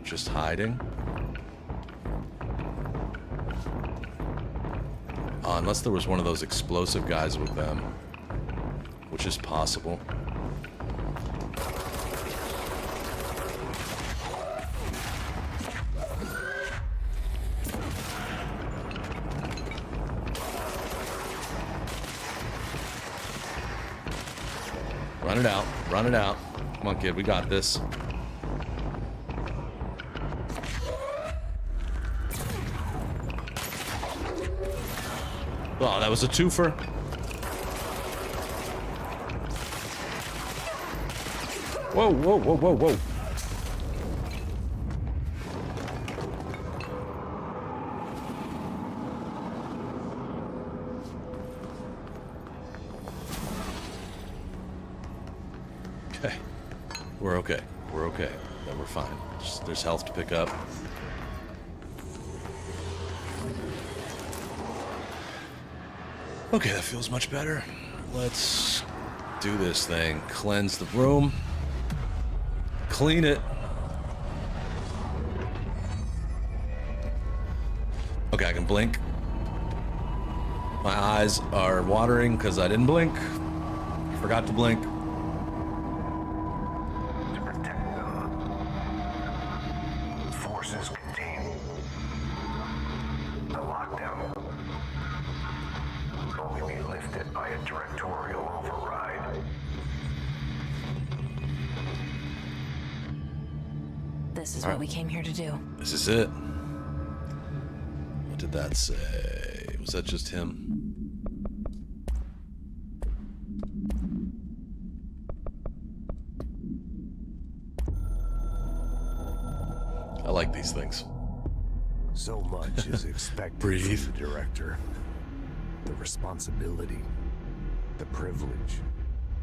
Just hiding. Unless there was one of those explosive guys with them, which is possible. Run it out. Run it out. Come on, kid. We got this. Oh, that was a twofer. Whoa, whoa, whoa, whoa, whoa. Okay. We're okay. We're okay. Yeah, we're fine. There's health to pick up. Okay, that feels much better. Let's do this thing. Cleanse the room. Clean it. Okay, I can blink. My eyes are watering because I didn't blink. Forgot to blink. To protect them. Forces contain the lockdown. Only be lifted by a directorial override. This is what we came here to do. This is it. What did that say? Was that just him? I like these things. So much is expected Breathe. from the director. The responsibility, the privilege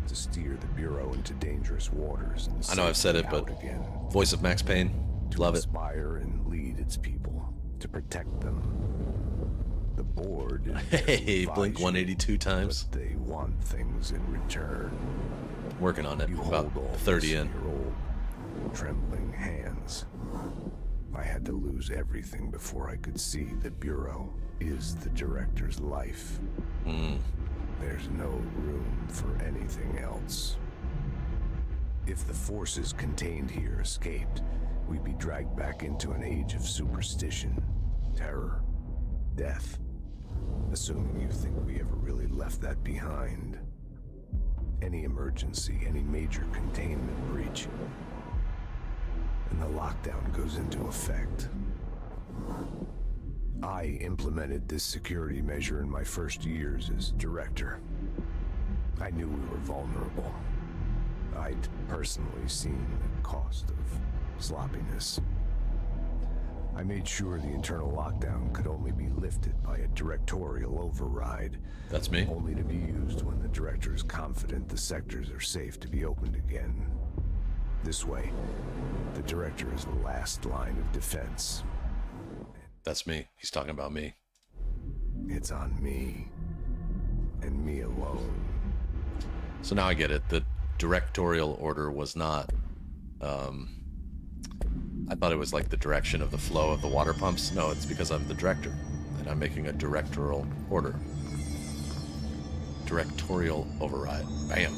to steer the Bureau into dangerous waters. And I know I've said it, safely but out again, voice of Max Payne. to Love it. inspire and lead its people, to protect them. The board. and Hey, advise blink you, 182 times. But they want things in return. Working on it. You About hold all 30 this in. your old, trembling hands. I had to lose everything before I could see the Bureau is the director's life. There's no room for anything else. If the forces contained here escaped, we'd be dragged back into an age of superstition, terror, death. Assuming you think we ever really left that behind. Any emergency, any major containment breach, and the lockdown goes into effect. I implemented this security measure in my first years as director. I knew we were vulnerable. I'd personally seen the cost of sloppiness. I made sure the internal lockdown could only be lifted by a directorial override. That's me. Only to be used when the director is confident the sectors are safe to be opened again. This way, the director is the last line of defense. That's me. He's talking about me. It's on me, and me alone. So now I get it. The directorial order was not... I thought it was like the direction of the flow of the water pumps. No, it's because I'm the director, and I'm making a directorial order. Directorial override. Bam.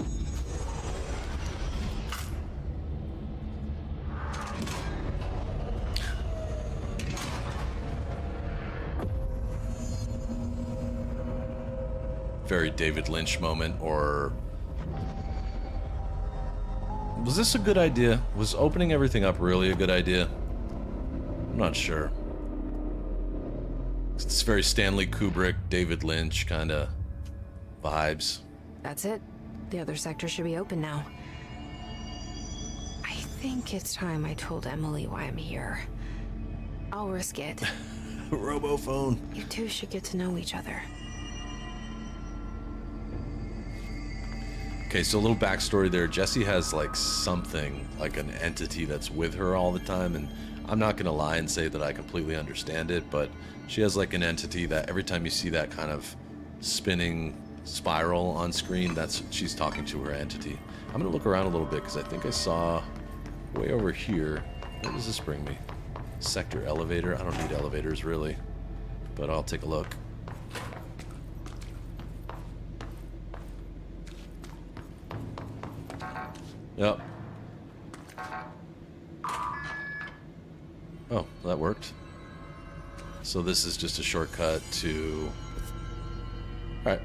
Very David Lynch moment, or... Was this a good idea? Was opening everything up really a good idea? I'm not sure. It's very Stanley Kubrick, David Lynch kind of vibes. That's it. The other sector should be open now. I think it's time I told Emily why I'm here. I'll risk it. Robophone. You two should get to know each other. Okay, so a little backstory there. Jessie has like something, like an entity that's with her all the time, and I'm not gonna lie and say that I completely understand it, but she has like an entity that every time you see that kind of spinning spiral on screen, that's she's talking to her entity. I'm gonna look around a little bit because I think I saw way over here. Where does this bring me? Sector elevator. I don't need elevators really, but I'll take a look. Yep. Oh, that worked. So this is just a shortcut to... Alright,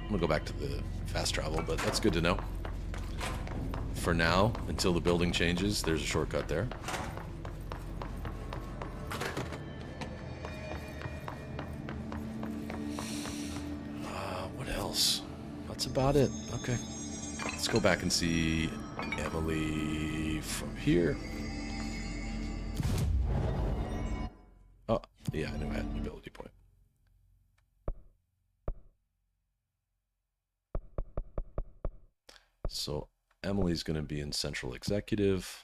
I'm gonna go back to the fast travel, but that's good to know. For now, until the building changes, there's a shortcut there. What else? That's about it. Okay. Let's go back and see Emily from here. Oh, yeah, I knew I had an ability point. So Emily's going to be in Central Executive.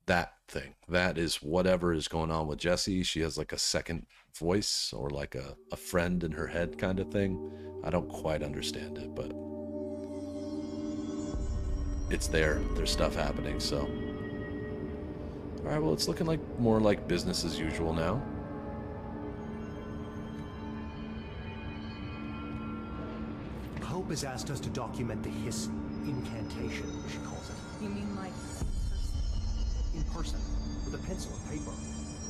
That thing. That is whatever is going on with Jessie. She has like a second voice or like a friend in her head kind of thing. I don't quite understand it, but it's there. There's stuff happening, so. All right, well, it's looking like more like business as usual now. Pope has asked us to document the his incantation, she calls it. You mean like In person, with a pencil and paper.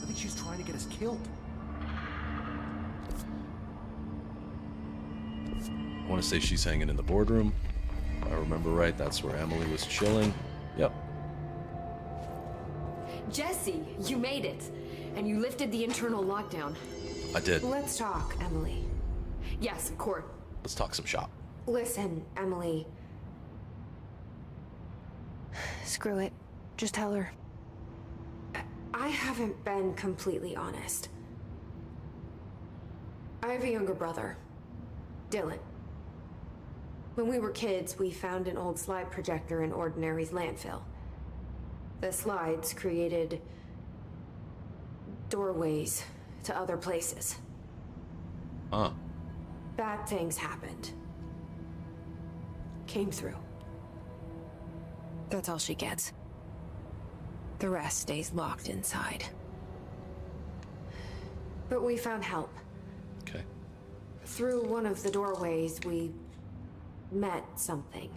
I think she's trying to get us killed. I want to say she's hanging in the boardroom. If I remember right, that's where Emily was chilling. Yep. Jesse, you made it. And you lifted the internal lockdown. I did. Let's talk, Emily. Yes, of course. Let's talk some shop. Listen, Emily. Screw it. Just tell her. I haven't been completely honest. I have a younger brother, Dylan. When we were kids, we found an old slide projector in Ordinary's landfill. The slides created doorways to other places. Huh. Bad things happened. Came through. That's all she gets. The rest stays locked inside. But we found help. Okay. Through one of the doorways, we met something.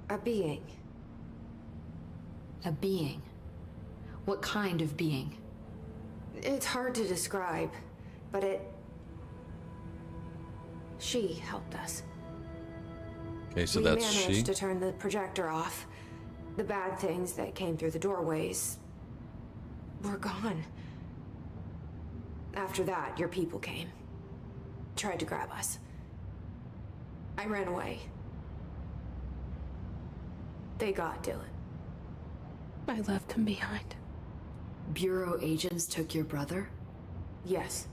A being. A being? What kind of being? It's hard to describe, but she helped us. Okay, so We that's managed she. to turn the projector off. The bad things that came through the doorways were gone. After that, your people came. Tried to grab us. I ran away. They got Dylan. I left him behind. Bureau agents took your brother? Yes.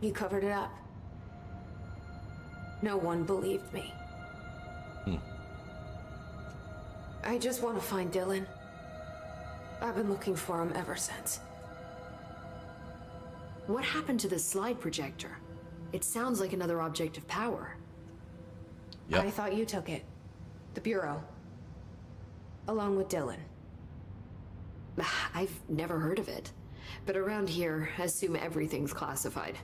You covered it up. No one believed me. I just want to find Dylan. I've been looking for him ever since. What happened to the slide projector? It sounds like another object of power. Yep. I thought you took it. The Bureau. Along with Dylan. I've never heard of it. But around here, I assume everything's classified.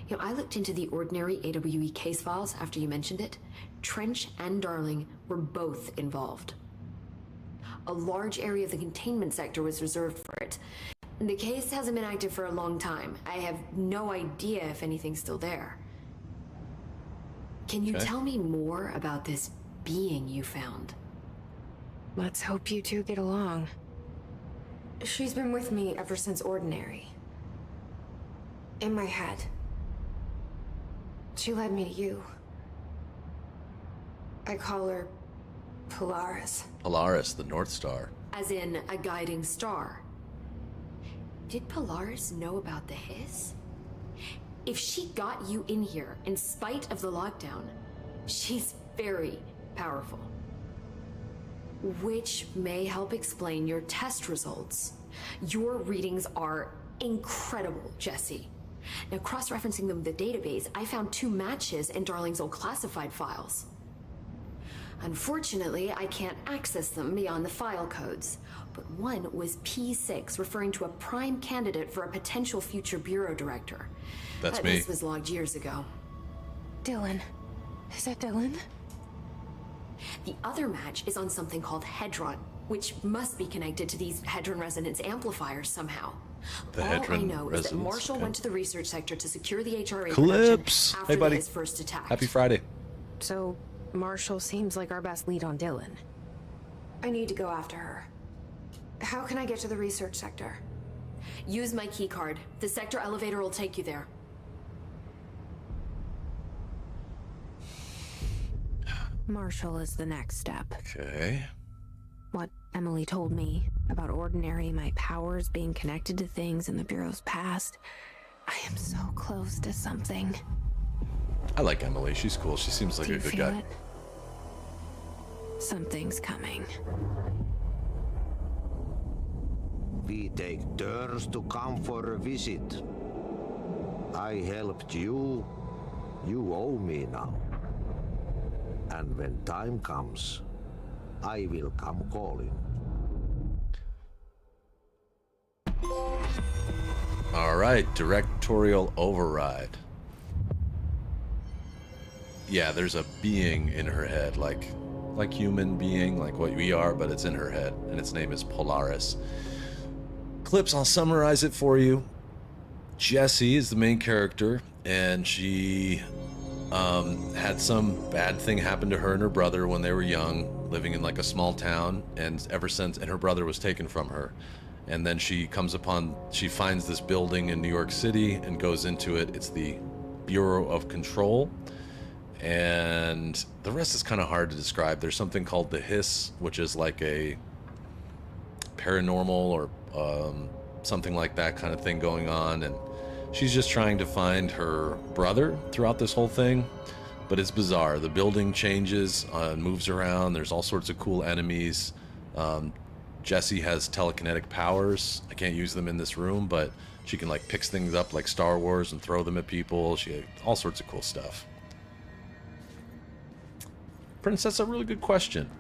You know, I looked into the ordinary AWE case files after you mentioned it. Trench and Darling were both involved. A large area of the containment sector was reserved for it. The case hasn't been active for a long time. I have no idea if anything's still there. Can you tell me more about this being you found? Let's hope you two get along. She's been with me ever since Ordinary. In my head. She led me to you. I call her Polaris. Polaris, the North Star. As in a guiding star. Did Polaris know about the hiss? If she got you in here in spite of the lockdown, she's very powerful. Which may help explain your test results. Your readings are incredible, Jesse. Now, cross-referencing them with the database, I found 2 matches in Darling's old classified files. Unfortunately, I can't access them beyond the file codes, but one was P6, referring to a prime candidate for a potential future bureau director. That's me. This was logged years ago. Dylan. Is that Dylan? The other match is on something called Hedron, which must be connected to these Hedron resonance amplifiers somehow. The All I Hedron know is that resonance, Marshall okay. went to the research sector to secure the HRA Clips. production after Hey, buddy. his first attack. Happy Friday. So, Marshall seems like our best lead on Dylan. I need to go after her. How can I get to the research sector? Use my key card. The sector elevator will take you there. Marshall is the next step. Okay. What Emily told me about Ordinary, my powers being connected to things in the Bureau's past. I am so close to something. I like Emily. She's cool. She seems like Do a you good feel guy. it? Something's coming. We take turns to come for a visit. I helped you. You owe me now. And when time comes, I will come calling. All right, directorial override. Yeah, there's a being in her head, like human being, like what we are, but it's in her head, and its name is Polaris. Clips, I'll summarize it for you. Jessie is the main character, and she had some bad thing happen to her and her brother when they were young, living in like a small town, and ever since, and her brother was taken from her. And then she finds this building in New York City and goes into it. It's the Bureau of Control. And the rest is kind of hard to describe. There's something called the Hiss, which is like a paranormal or something like that kind of thing going on. And she's just trying to find her brother throughout this whole thing. But it's bizarre. The building changes, moves around. There's all sorts of cool enemies. Jessie has telekinetic powers. I can't use them in this room, but she can like pick things up like Star Wars and throw them at people. She had all sorts of cool stuff. Prince, that's a really good question.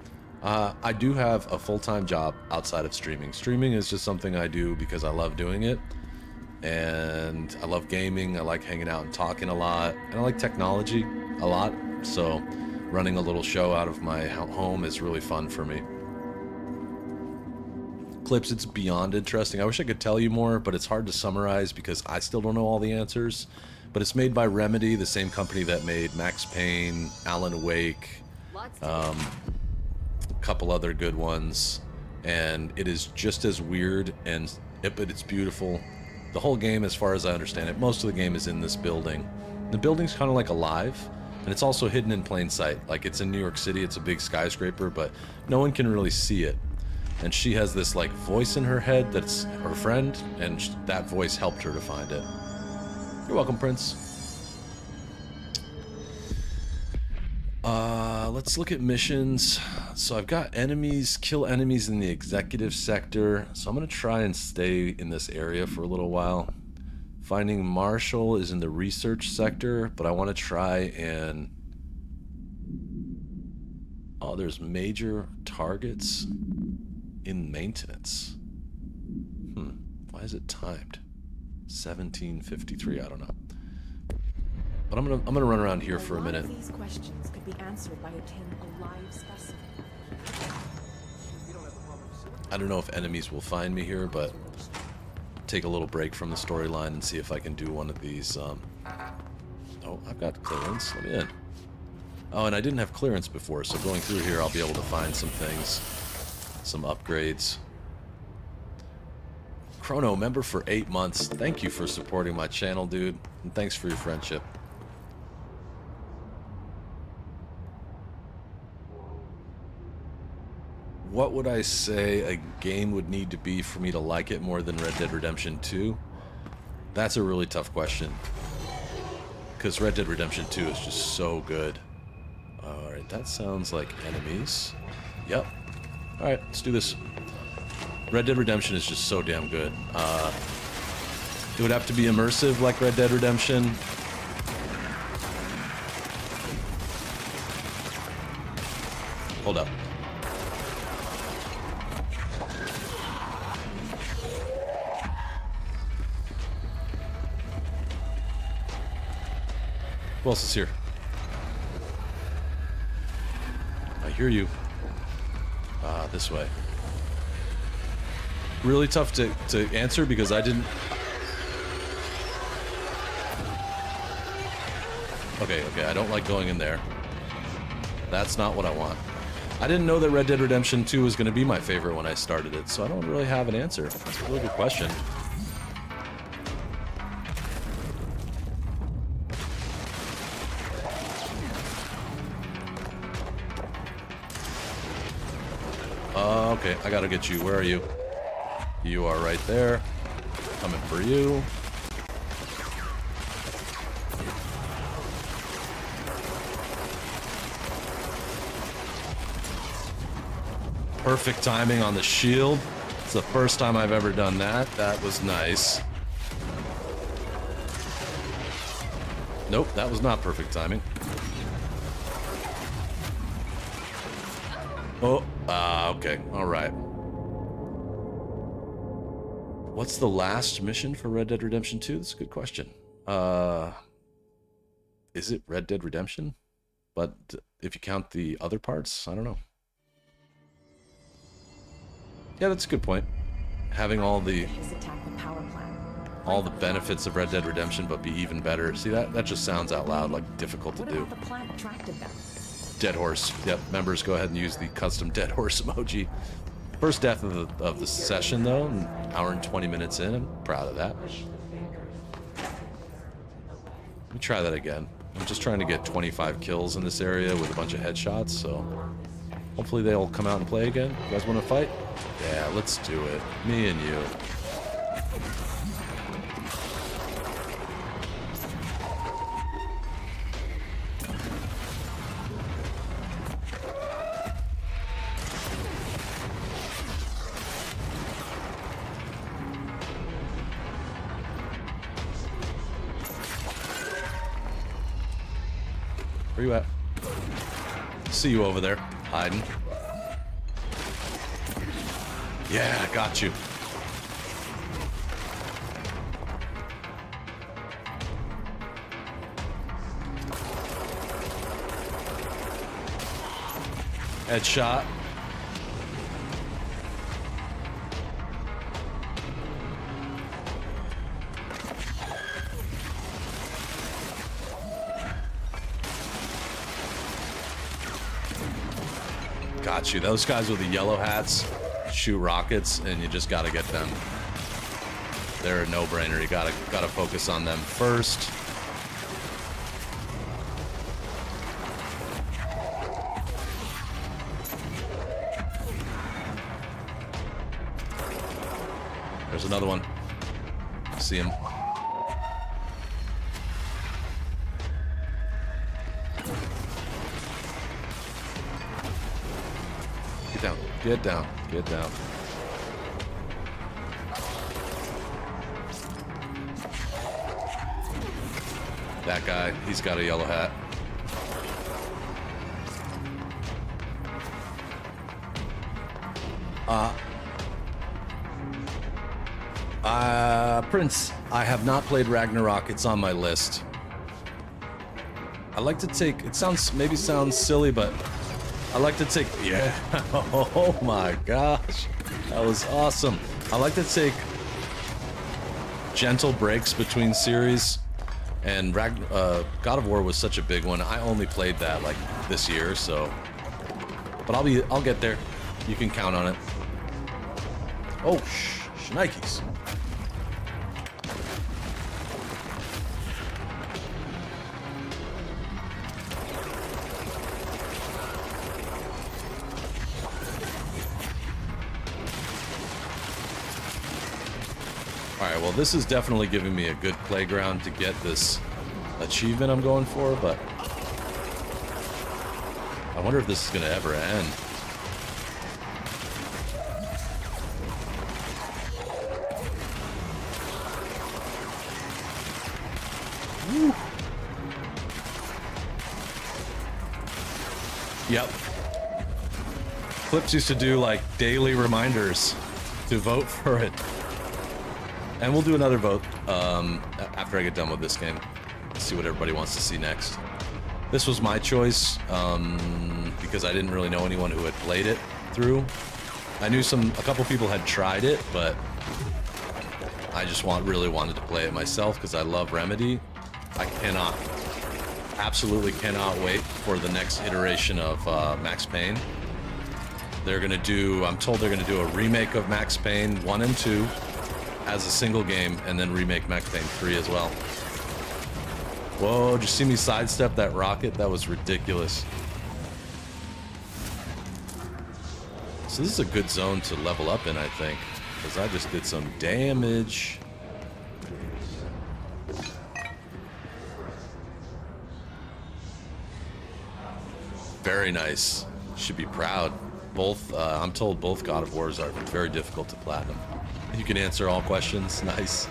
I do have a full-time job outside of streaming. Streaming is just something I do because I love doing it. And I love gaming. I like hanging out and talking a lot. And I like technology a lot. So running a little show out of my home is really fun for me. Clips, it's beyond interesting. I wish I could tell you more, but it's hard to summarize because I still don't know all the answers. But it's made by Remedy, the same company that made Max Payne, Alan Wake, a couple other good ones. And it is just as weird, but it's beautiful. The whole game, as far as I understand it, most of the game is in this building. The building's kind of like alive, and it's also hidden in plain sight. Like, it's in New York City, it's a big skyscraper, but no one can really see it. And she has this like voice in her head that's her friend, and that voice helped her to find it. You're welcome, Prince. Let's look at missions. So I've got enemies, kill enemies in the executive sector. So I'm gonna try and stay in this area for a little while. Finding Marshall is in the research sector, but I want to try and... Oh, there's major targets in maintenance. Why is it timed? 17:53. I don't know. But I'm gonna run around here for a minute. These questions could be answered by obtaining a live specimen. I don't know if enemies will find me here, but take a little break from the storyline and see if I can do one of these. Oh, I've got clearance. Let me in. Oh, and I didn't have clearance before, so going through here, I'll be able to find some things, some upgrades. Chrono, member for 8 months. Thank you for supporting my channel, dude, and thanks for your friendship. What would I say a game would need to be for me to like it more than Red Dead Redemption 2? That's a really tough question. Because Red Dead Redemption 2 is just so good. Alright, that sounds like enemies. Yep. Alright, let's do this. Red Dead Redemption is just so damn good. It would have to be immersive like Red Dead Redemption. Hold up. Who else is here? I hear you. This way. Really tough to answer because I didn't... Okay, I don't like going in there. That's not what I want. I didn't know that Red Dead Redemption 2 was going to be my favorite when I started it, so I don't really have an answer. That's a really good question. Okay, I gotta get you. Where are you? You are right there. Coming for you. Perfect timing on the shield. It's the first time I've ever done that. That was nice. Nope, that was not perfect timing. Oh, okay, alright. What's the last mission for Red Dead Redemption 2? That's a good question. Is it Red Dead Redemption? But if you count the other parts, I don't know. Yeah, that's a good point. Having all the benefits of Red Dead Redemption, but be even better. See, that just sounds out loud like difficult to do. What about the plant attracted them? Dead horse. Yep, members go ahead and use the custom dead horse emoji. First death of the session, though, an hour and 20 minutes in. I'm proud of that. Let me try that again. I'm just trying to get 25 kills in this area with a bunch of headshots, so hopefully they'll come out and play again. You guys want to fight? Yeah, let's do it. Me and you. Where you at? See you over there, hiding. Yeah, got you. Headshot. Got you. Those guys with the yellow hats shoot rockets, and you just gotta get them. They're a no-brainer. You gotta focus on them first. There's another one. I see him. Get down. Get down. Get down. That guy, he's got a yellow hat. Prince, I have not played Ragnarok. It's on my list. I like to take, it sounds, maybe sounds silly, but I like to take, yeah. Oh my gosh. That was awesome. I like to take gentle breaks between series, and God of War was such a big one. I only played that like this year, so, but I'll get there. You can count on it. Oh, shnikes. Alright, well this is definitely giving me a good playground to get this achievement I'm going for, but I wonder if this is going to ever end. Woo. Yep. Clips used to do like daily reminders to vote for it. And we'll do another vote after I get done with this game. See what everybody wants to see next. This was my choice because I didn't really know anyone who had played it through. I knew a couple people had tried it, but I just really wanted to play it myself because I love Remedy. I absolutely cannot wait for the next iteration of Max Payne. They're gonna do, I'm told they're gonna do a remake of Max Payne 1 and 2 as a single game, and then remake Max Payne 3 as well. Whoa, did you see me sidestep that rocket? That was ridiculous. So this is a good zone to level up in, I think, because I just did some damage. Very nice. Should be proud. Both, I'm told both God of Wars are very difficult to platinum. You can answer all questions. Nice.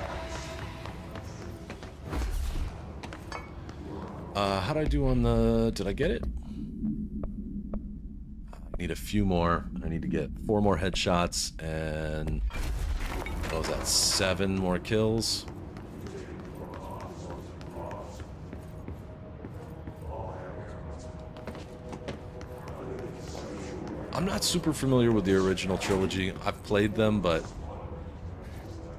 How'd I do on the... Did I get it? I need a few more. I need to get 4 more headshots and... What was that? 7 more kills. I'm not super familiar with the original trilogy. I've played them, but...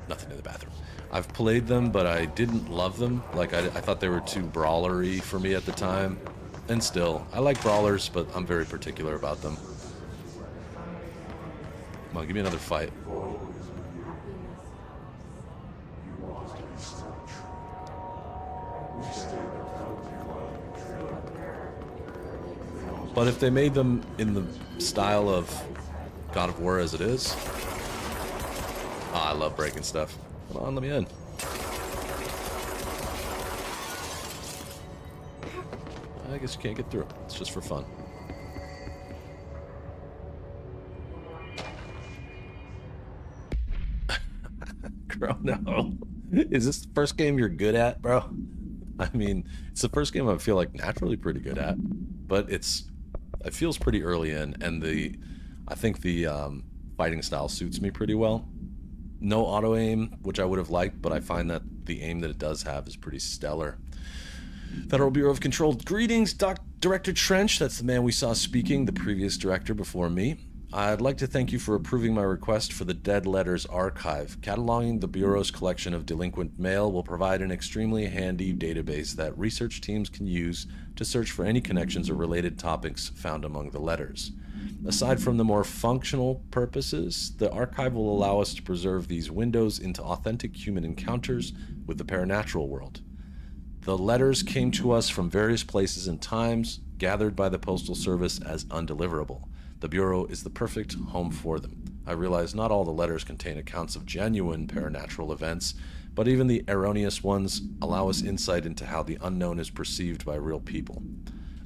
Nothing in the bathroom. I've played them, but I didn't love them. Like, I thought they were too brawlery for me at the time. And still, I like brawlers, but I'm very particular about them. Come on, give me another fight. But if they made them in the style of God of War as it is... Oh, I love breaking stuff. Come on, let me in. I guess you can't get through. It's just for fun. Chrono. Is this the first game you're good at, bro? I mean, it's the first game I feel like naturally pretty good at, but it feels pretty early in, and I think the fighting style suits me pretty well. No auto aim, which I would have liked, but I find that the aim that it does have is pretty stellar. Federal Bureau of Control, greetings, Director Trench. That's the man we saw speaking, the previous director before me. I'd like to thank you for approving my request for the Dead Letters Archive. Cataloging the Bureau's collection of delinquent mail will provide an extremely handy database that research teams can use to search for any connections or related topics found among the letters. Aside from the more functional purposes, the archive will allow us to preserve these windows into authentic human encounters with the paranatural world. The letters came to us from various places and times, gathered by the Postal Service as undeliverable. The Bureau is the perfect home for them. I realize not all the letters contain accounts of genuine paranatural events, but even the erroneous ones allow us insight into how the unknown is perceived by real people.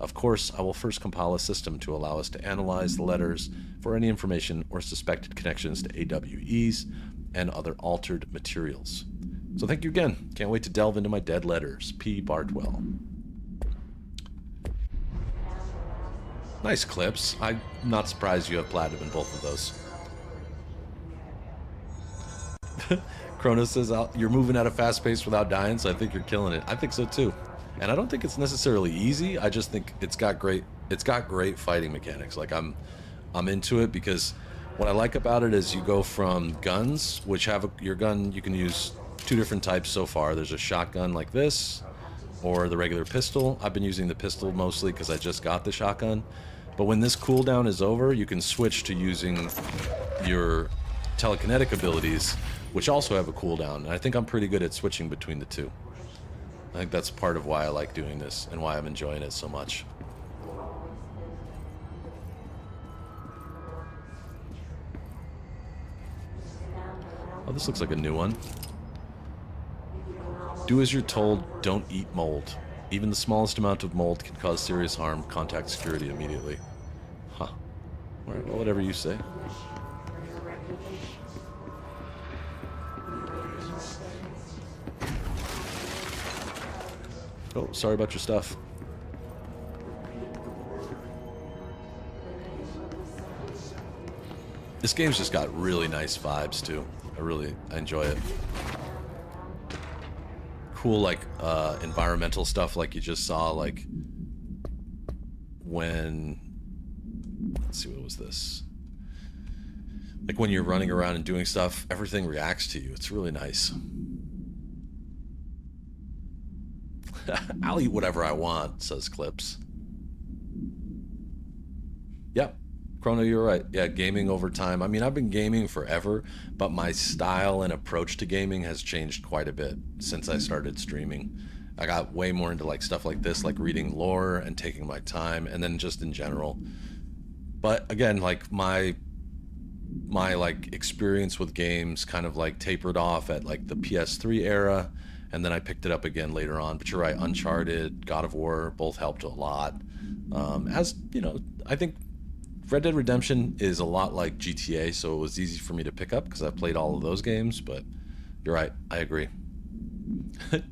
Of course, I will first compile a system to allow us to analyze the letters for any information or suspected connections to AWEs and other altered materials. So thank you again. Can't wait to delve into my dead letters. P. Bartwell. Nice clips. I'm not surprised you have platinum in both of those. Kronos says you're moving at a fast pace without dying, so I think you're killing it. I think so too. And I don't think it's necessarily easy. I just think it's got great fighting mechanics. Like I'm into it because what I like about it is you go from guns, which have your gun, you can use two different types so far. There's a shotgun like this, or the regular pistol. I've been using the pistol mostly because I just got the shotgun. But when this cooldown is over, you can switch to using your telekinetic abilities, which also have a cooldown. And I think I'm pretty good at switching between the two. I think that's part of why I like doing this and why I'm enjoying it so much. Oh, this looks like a new one. Do as you're told, don't eat mold. Even the smallest amount of mold can cause serious harm. Contact security immediately. Huh. Alright, well, whatever you say. Oh, sorry about your stuff. This game's just got really nice vibes, too. I enjoy it. Cool, like, environmental stuff like you just saw, like, when... Let's see, what was this? Like, when you're running around and doing stuff, everything reacts to you. It's really nice. I'll eat whatever I want, says Clips. Yep. Chrono, you're right. Yeah, gaming over time. I mean, I've been gaming forever, but my style and approach to gaming has changed quite a bit since I started streaming. I got way more into like stuff like this, like reading lore and taking my time, and then just in general. But again, like my like experience with games kind of like tapered off at like the PS3 era, and then I picked it up again later on. But you're right, Uncharted, God of War, both helped a lot. As you know, I think Red Dead Redemption is a lot like GTA, so it was easy for me to pick up because I've played all of those games, but you're right, I agree.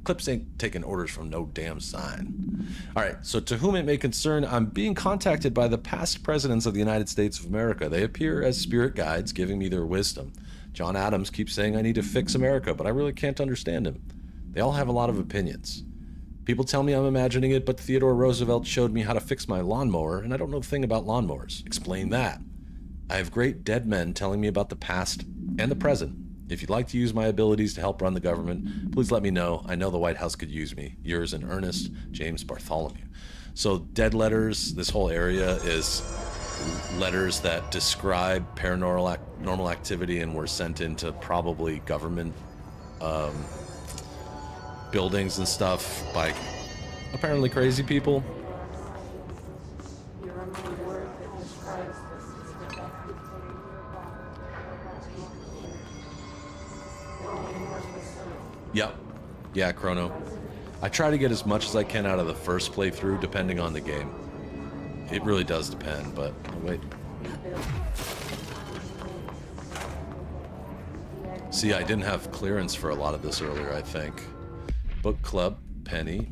Clips ain't taking orders from no damn sign. Alright, so to whom it may concern, I'm being contacted by the past presidents of the United States of America. They appear as spirit guides, giving me their wisdom. John Adams keeps saying I need to fix America, but I really can't understand him. They all have a lot of opinions. People tell me I'm imagining it, but Theodore Roosevelt showed me how to fix my lawnmower, and I don't know a thing about lawnmowers. Explain that. I have great dead men telling me about the past and the present. If you'd like to use my abilities to help run the government, please let me know. I know the White House could use me. Yours in earnest, James Bartholomew. So dead letters, this whole area is letters that describe paranormal activity and were sent into probably government buildings and stuff by apparently crazy people. Yep. Yeah, Chrono. I try to get as much as I can out of the first playthrough, depending on the game. It really does depend, but wait. See, I didn't have clearance for a lot of this earlier, I think. Book Club, Penny.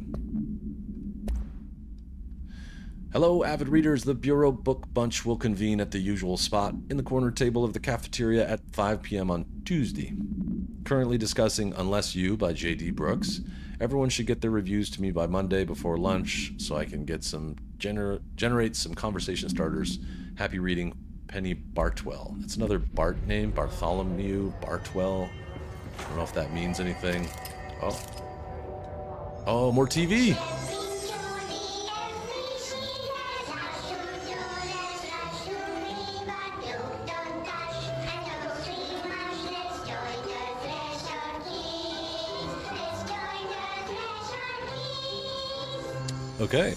Hello, avid readers. The Bureau Book Bunch will convene at the usual spot in the corner table of the cafeteria at 5 p.m. on Tuesday. Currently discussing Unless You by J.D. Brooks. Everyone should get their reviews to me by Monday before lunch so I can get some generate some conversation starters. Happy reading, Penny Bartwell. That's another Bart name, Bartholomew Bartwell. I don't know if that means anything. Oh, more TV. Okay.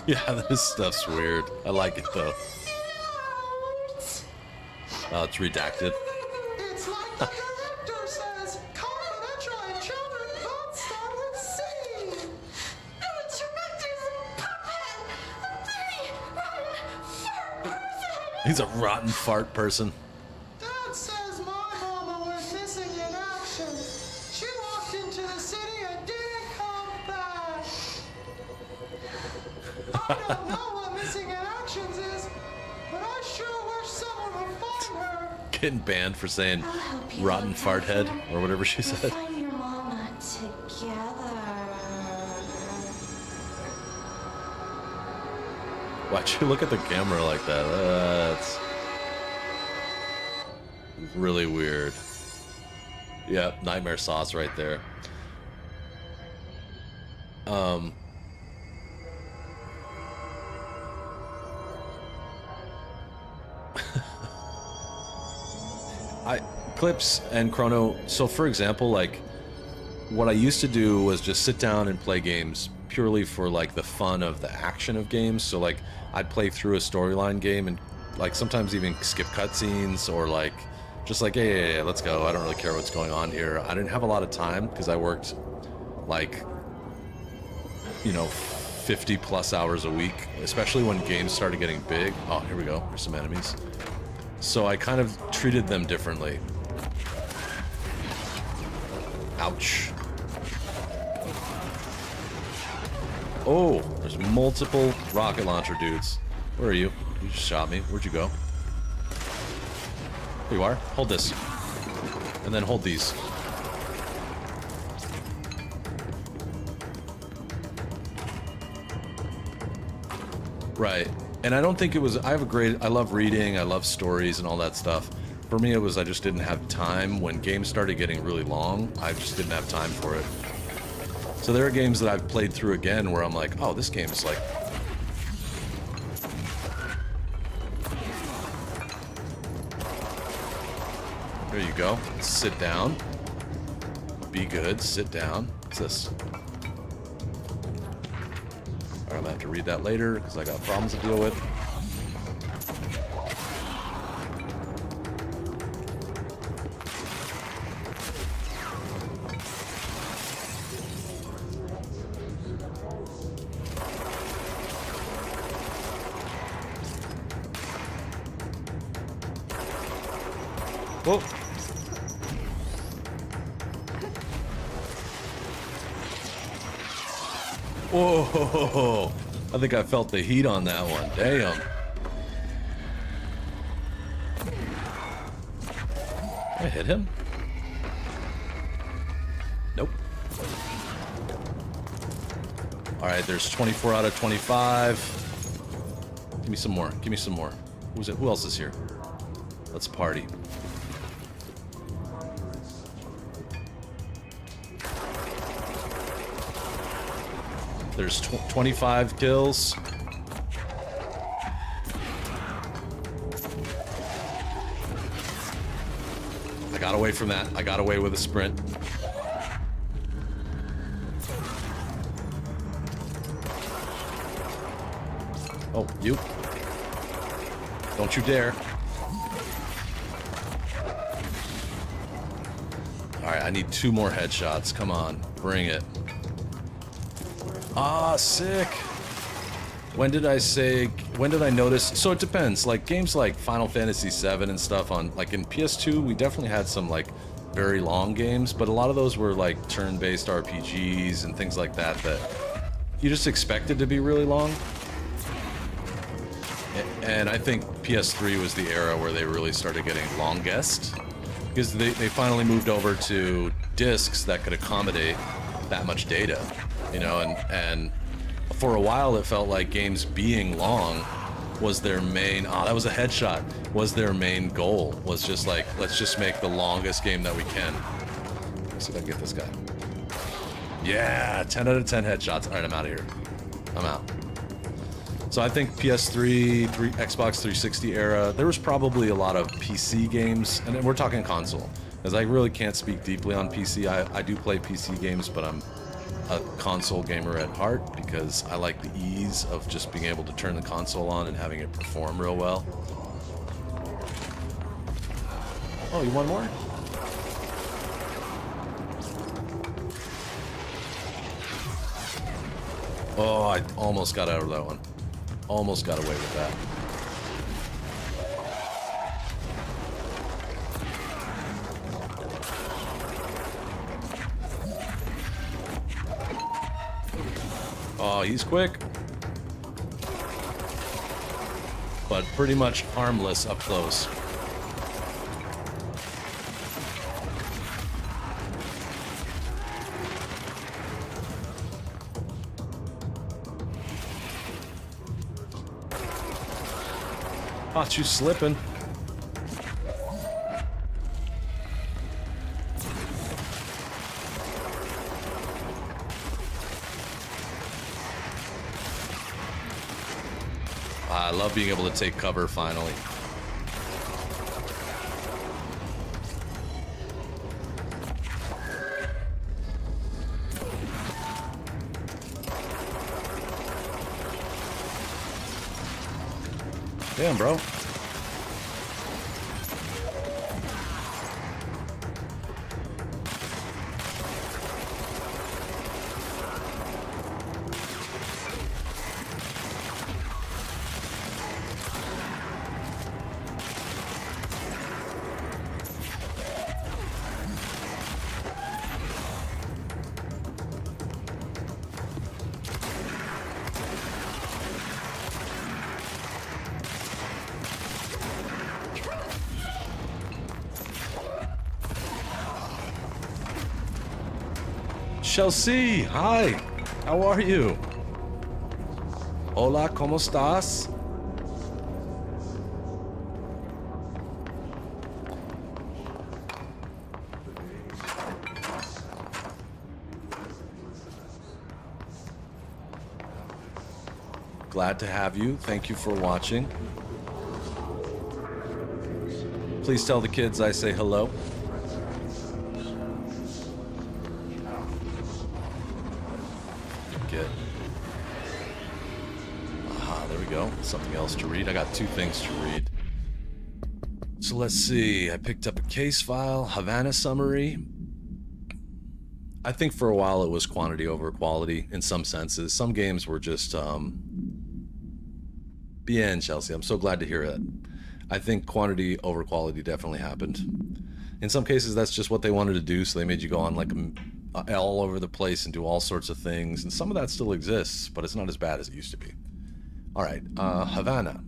Yeah, this stuff's weird. I like it though. Oh, it's redacted. It's like the director says, confidential and children don't start with C. The director's a puppet. A rotten fart person. He's a rotten fart person. Dad says my mama went missing in action. She walked into the city and didn't come back. I don't know what missing in actions is, but I sure wish someone would find her. Getting banned for saying rotten fart head or whatever she said. Find your mama together. Why'd you look at the camera like that? That's really weird. Yeah, nightmare sauce right there. Clips and Chrono. So for example, like what I used to do was just sit down and play games purely for like the fun of the action of games. So like I'd play through a storyline game and like sometimes even skip cutscenes or like just like, hey, let's go. I don't really care what's going on here. I didn't have a lot of time because I worked like, you know, 50 plus hours a week, especially when games started getting big. Oh, here we go. There's some enemies. So I kind of treated them differently. Ouch. Oh, there's multiple rocket launcher dudes. Where are you? You just shot me. Where'd you go? Here you are. Hold this. And then hold these. Right. And I don't think it was, I love reading, I love stories and all that stuff. For me, it was I just didn't have time. When games started getting really long, I just didn't have time for it. So there are games that I've played through again where I'm like, oh, this game is like... There you go. Sit down. Be good. Sit down. What's this? Alright, I'm gonna have to read that later because I got problems to deal with. Whoa. Whoa. I think I felt the heat on that one. Damn. Did I hit him? Nope. Alright, there's 24 out of 25. Give me some more. Give me some more. Who's it? Who else is here? Let's party. There's 25 kills. I got away from that. I got away with a sprint. Oh, you. Don't you dare. All right, I need 2 more headshots. Come on, bring it. Ah, sick. When did I notice? So it depends. Like games like Final Fantasy VII and stuff on, like in PS2, we definitely had some like very long games, but a lot of those were like turn-based RPGs and things like that that you just expected to be really long. And I think PS3 was the era where they really started getting longest, because they finally moved over to discs that could accommodate that much data, you know, and for a while it felt like games being long was their main, that was a headshot, was their main goal, was just like, let's just make the longest game that we can. Let's see if I can get this guy. Yeah, 10 out of 10 headshots. All right, I'm out of here. I'm out. So I think PS3, Xbox 360 era, there was probably a lot of PC games, and we're talking console, as I really can't speak deeply on PC. I do play PC games, but I'm a console gamer at heart because I like the ease of just being able to turn the console on and having it perform real well. Oh, you want more? Oh, I almost got out of that one. Almost got away with that. Oh, he's quick. But pretty much harmless up close. Caught you slipping. I love being able to take cover finally. Damn, bro. Chelsea, hi. How are you? Hola, ¿cómo estás? Glad to have you. Thank you for watching. Please tell the kids I say hello. Something else to read. I got 2 things to read. So let's see. I picked up a case file, Havana summary. I think for a while it was quantity over quality in some senses. Some games were just bien, Chelsea. I'm so glad to hear it. I think quantity over quality definitely happened. In some cases that's just what they wanted to do, so they made you go on like all over the place and do all sorts of things, and some of that still exists, but it's not as bad as it used to be. All right, Havana.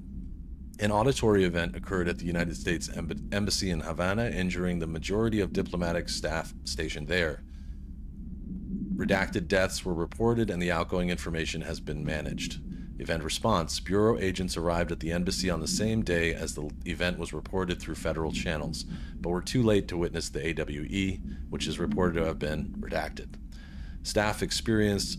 An auditory event occurred at the United States Embassy in Havana, injuring the majority of diplomatic staff stationed there. Redacted deaths were reported and the outgoing information has been managed. Event response. Bureau agents arrived at the embassy on the same day as the event was reported through federal channels, but were too late to witness the AWE, which is reported to have been redacted. Staff experienced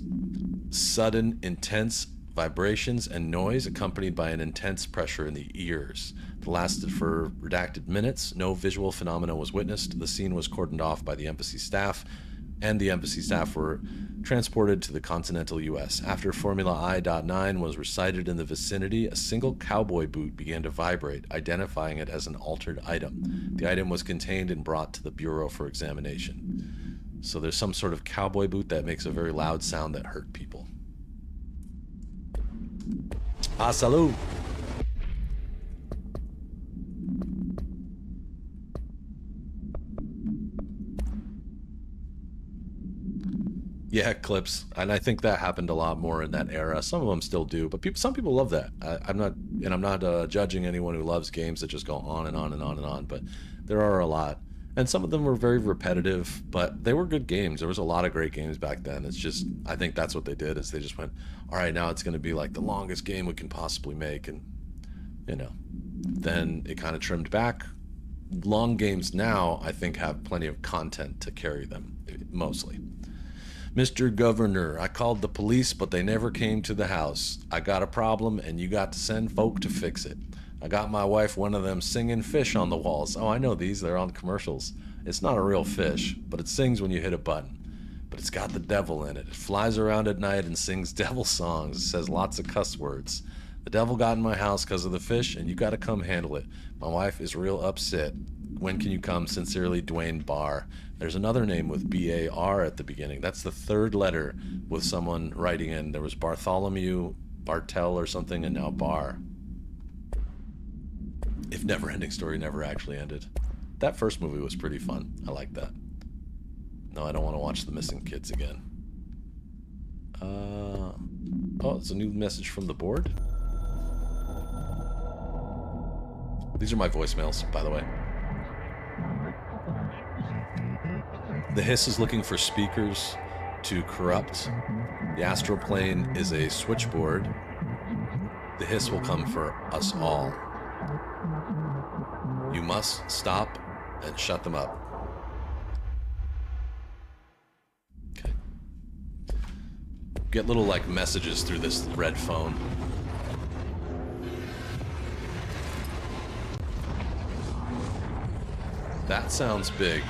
sudden, intense vibrations and noise accompanied by an intense pressure in the ears. It lasted for redacted minutes. No visual phenomena was witnessed. The scene was cordoned off by the embassy staff, and the embassy staff were transported to the continental U.S. After Formula I.9 was recited in the vicinity, a single cowboy boot began to vibrate, identifying it as an altered item. The item was contained and brought to the Bureau for examination. So there's some sort of cowboy boot that makes a very loud sound that hurt people. Ah, salud! Yeah, clips, and I think that happened a lot more in that era. Some of them still do, but some people love that. I'm not judging anyone who loves games that just go on and on and on and on, but there are a lot, and some of them were very repetitive, but they were good games. There was a lot of great games back then. It's just, I think that's what they did, is they just went, all right, now it's going to be like the longest game we can possibly make, and you know, then it kind of trimmed back. Long games now, I think, have plenty of content to carry them, mostly. Mr. Governor, I called the police, but they never came to the house. I got a problem, and you got to send folk to fix it. I got my wife one of them singing fish on the walls. Oh, I know these. They're on commercials. It's not a real fish, but it sings when you hit a button. But it's got the devil in it. It flies around at night and sings devil songs. It says lots of cuss words. The devil got in my house because of the fish, and you got to come handle it. My wife is real upset. When can you come? Sincerely, Dwayne Barr. There's another name with B-A-R at the beginning. That's the third letter with someone writing in. There was Bartholomew, Bartel or something, and now Barr. If Neverending Story never actually ended. That first movie was pretty fun. I like that. No, I don't want to watch The Missing Kids again. Oh, it's a new message from the board? These are my voicemails, by the way. The Hiss is looking for speakers to corrupt. The astral plane is a switchboard. The Hiss will come for us all. You must stop and shut them up. Okay. Get little like messages through this red phone. That sounds big.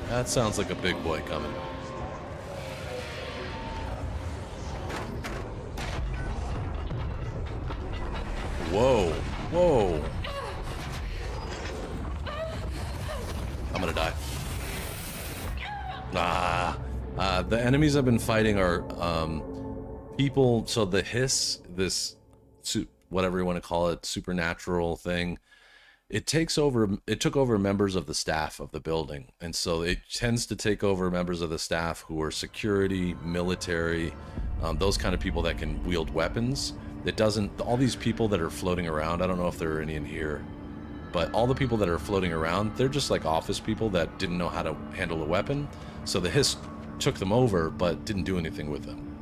That sounds like a big boy coming. Whoa, whoa. I'm gonna die. The enemies I've been fighting are people. So the Hiss, this whatever you want to call it, supernatural thing, it took over members of the staff of the building, and so it tends to take over members of the staff who are security, military, those kind of people that can wield weapons. It doesn't, all these people that are floating around, I don't know if there are any in here, but all the people that are floating around, they're just like office people that didn't know how to handle a weapon. So the Hiss took them over, but didn't do anything with them.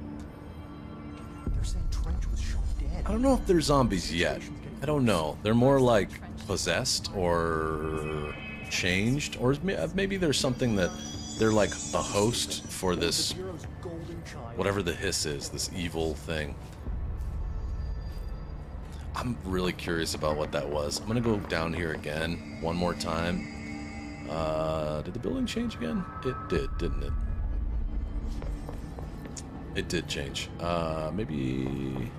They're saying Trench was shot dead. I don't know if they're zombies yet. I don't know. They're more like possessed or changed, or maybe there's something that they're like a host for this, whatever the Hiss is, this evil thing. I'm really curious about what that was. I'm gonna go down here again one more time. Did the building change again? It did, didn't it? It did change. Maybe.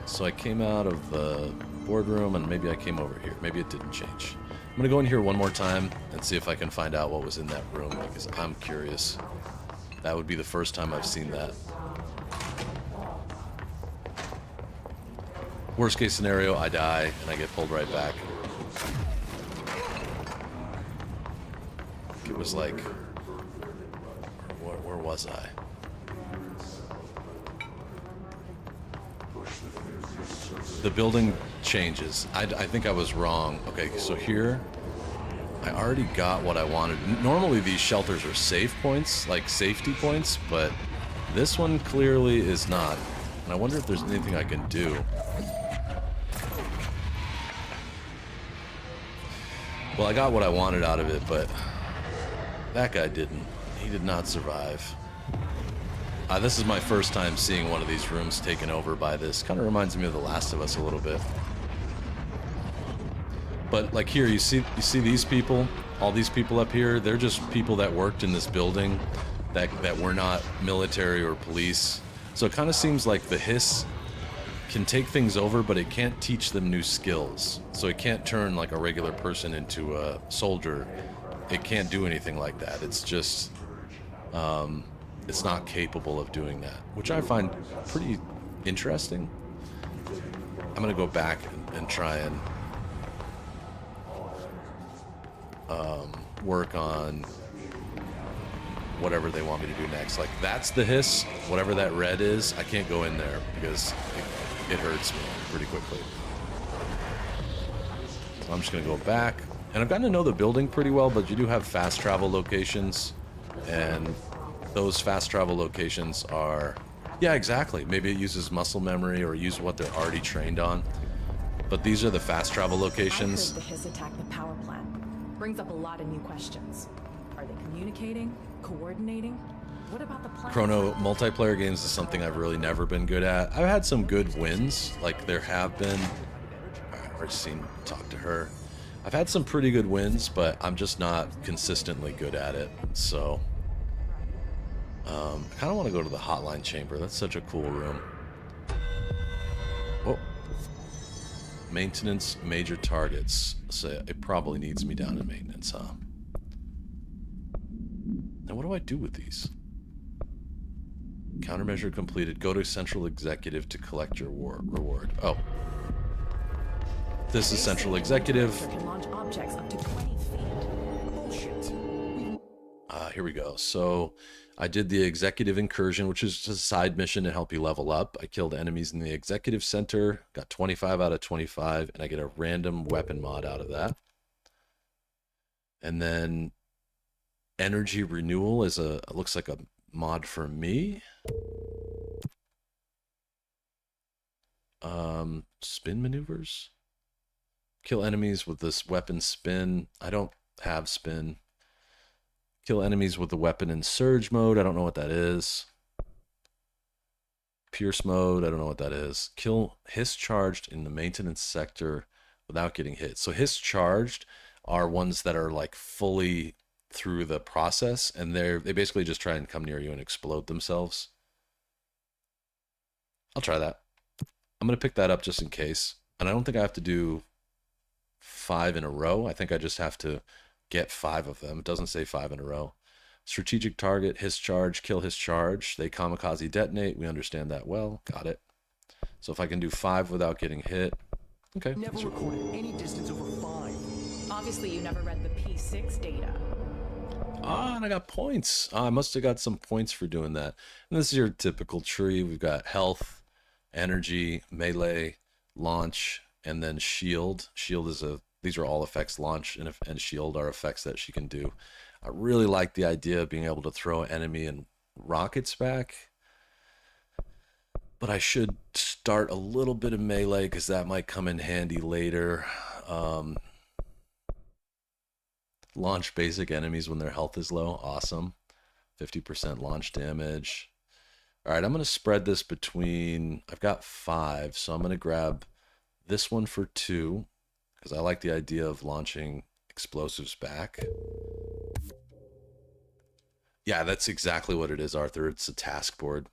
So I came out of the boardroom and maybe I came over here. Maybe it didn't change. I'm gonna go in here one more time and see if I can find out what was in that room, because I'm curious. That would be the first time I've seen that. Worst case scenario, I die and I get pulled right back. It was like, where was I? The building changes. I think I was wrong. Okay, so here, I already got what I wanted. Normally these shelters are save points, like safety points, but this one clearly is not. And I wonder if there's anything I can do. Well, I got what I wanted out of it, but that guy didn't. He did not survive. This is my first time seeing one of these rooms taken over by this. Kind of reminds me of The Last of Us a little bit. But like here, you see these people, all these people up here, they're just people that worked in this building that were not military or police. So it kind of seems like the Hiss can take things over, but it can't teach them new skills. So it can't turn like a regular person into a soldier. It can't do anything like that. It's just, it's not capable of doing that, which I find pretty interesting. I'm gonna go back and try and work on whatever they want me to do next. Like that's the Hiss, whatever that red is, I can't go in there because it hurts me pretty quickly. So I'm just gonna go back, and I've gotten to know the building pretty well, but you do have fast travel locations, and those fast travel locations are, yeah, exactly. Maybe it uses muscle memory or use what they're already trained on. But these are the fast travel locations. I heard the Hiss attack the power plant. Brings up a lot of new questions. Are they communicating? Coordinating? What about the plan? Chrono multiplayer games is something I've really never been good at. I've had some good wins, like there have been. I've already seen talk to her. I've had some pretty good wins, but I'm just not consistently good at it. So I kind of want to go to the hotline chamber. That's such a cool room. Oh. Maintenance, major targets. So it probably needs me down in maintenance, huh? Now what do I do with these? Countermeasure completed. Go to Central Executive to collect your reward. Oh. This is Central Executive. Can launch objects up to 20 feet. Bullshit. Here we go. So I did the Executive Incursion, which is just a side mission to help you level up. I killed enemies in the Executive Center, got 25 out of 25, and I get a random weapon mod out of that. And then Energy Renewal is looks like a mod for me. Spin maneuvers. Kill enemies with this weapon spin. I don't have spin. Kill enemies with the weapon in surge mode. I don't know what that is. Pierce mode. I don't know what that is. Kill Hiss charged in the maintenance sector without getting hit. So Hiss charged are ones that are like fully through the process, and they basically just try and come near you and explode themselves. I'll try that. I'm going to pick that up just in case. And I don't think I have to do 5 in a row. I think I just have to get 5 of them. It doesn't say 5 in a row. Strategic target, Hiss charge, kill Hiss charge. They kamikaze detonate. We understand that well. Got it. So if I can do 5 without getting hit. Okay. Never recorded any distance over 5. Obviously, you never read the P6 data. Ah, and I got points. I must have got some points for doing that. And this is your typical tree. We've got health, energy, melee, launch, and then shield. Shield is these are all effects. Launch and shield are effects that she can do. I really like the idea of being able to throw enemy and rockets back. But I should start a little bit of melee because that might come in handy later. Launch basic enemies when their health is low. Awesome. 50% launch damage. All right, I'm going to spread this between... I've got 5, so I'm going to grab this one for 2 because I like the idea of launching explosives back. Yeah, that's exactly what it is, Arthur. It's a task board.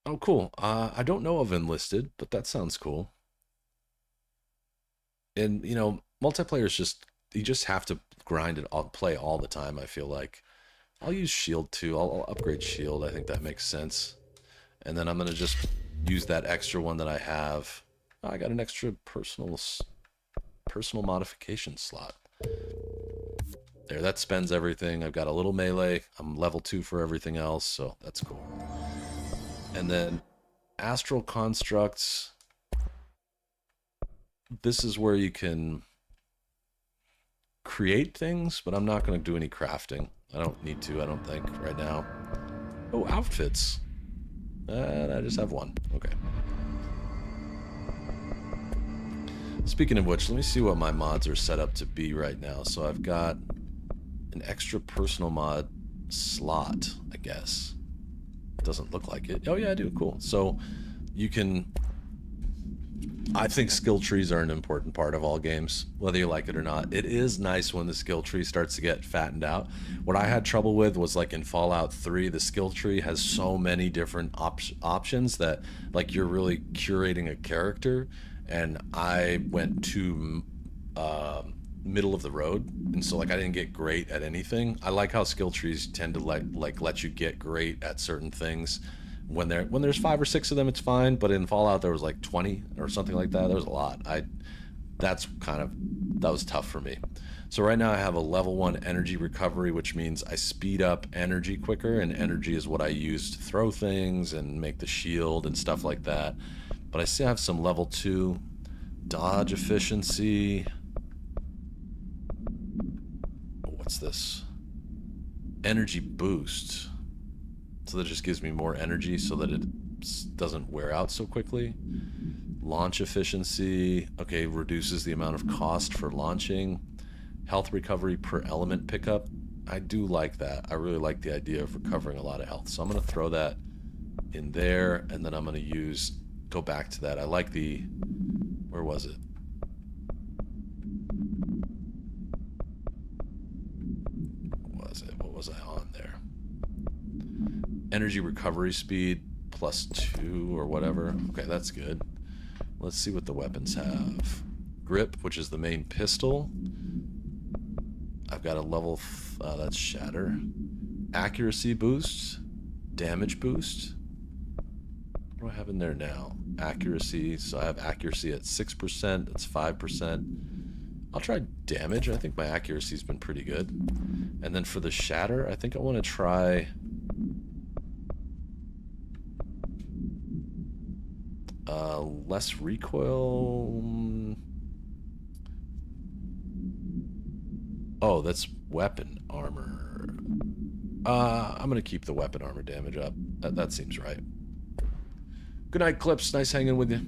Oh, cool. I don't know of Enlisted, but that sounds cool. And, you know, multiplayer is just, you just have to grind it, play all the time, I feel like. I'll use shield too. I'll upgrade shield. I think that makes sense. And then I'm going to just use that extra one that I have. Oh, I got an extra personal modification slot. There, that spends everything. I've got a little melee. I'm level 2 for everything else, so that's cool. And then astral constructs. This is where you can create things, but I'm not going to do any crafting. I don't need to, I don't think, right now. Oh, outfits. I just have one. Okay. Speaking of which, let me see what my mods are set up to be right now. So I've got An extra personal mod slot, I guess. It doesn't look like it. Oh yeah, I do. Cool. So you can... I think skill trees are an important part of all games, whether you like it or not. It is nice when the skill tree starts to get fattened out. What I had trouble with was like in Fallout 3, the skill tree has so many different options that like you're really curating a character, and I went to middle of the road, and so like I didn't get great at anything. I like how skill trees tend to like let you get great at certain things. When there's 5 or 6 of them, it's fine. But in Fallout, there was like 20 or something like that. There was a lot. That was tough for me. So right now I have a level 1 energy recovery, which means I speed up energy quicker, and energy is what I use to throw things and make the shield and stuff like that. But I still have some level 2 dodge efficiency. What's this? Energy boost. So that just gives me more energy so that it doesn't wear out so quickly. Launch efficiency. Okay, reduces the amount of cost for launching. Health recovery per element pickup. I do like that. I really like the idea of recovering a lot of health. So I'm going to throw that in there, and then I'm going to go back to that. I like the... Where was it? What was I on there? Energy recovery speed +2 or whatever. Okay, that's good. Let's see what the weapons have. Grip, which is the main pistol. I've got a level... that's shatter. Accuracy boost. Damage boost. What do I have in there now? Accuracy. So I have accuracy at 6%. That's 5%. I'll try damage. I think my accuracy's been pretty good. And then for the shatter, I think I want to try... less recoil. Oh, that's weapon armor. I'm gonna keep the weapon armor damage up. That seems right. Good night, Clips. Nice hanging with you.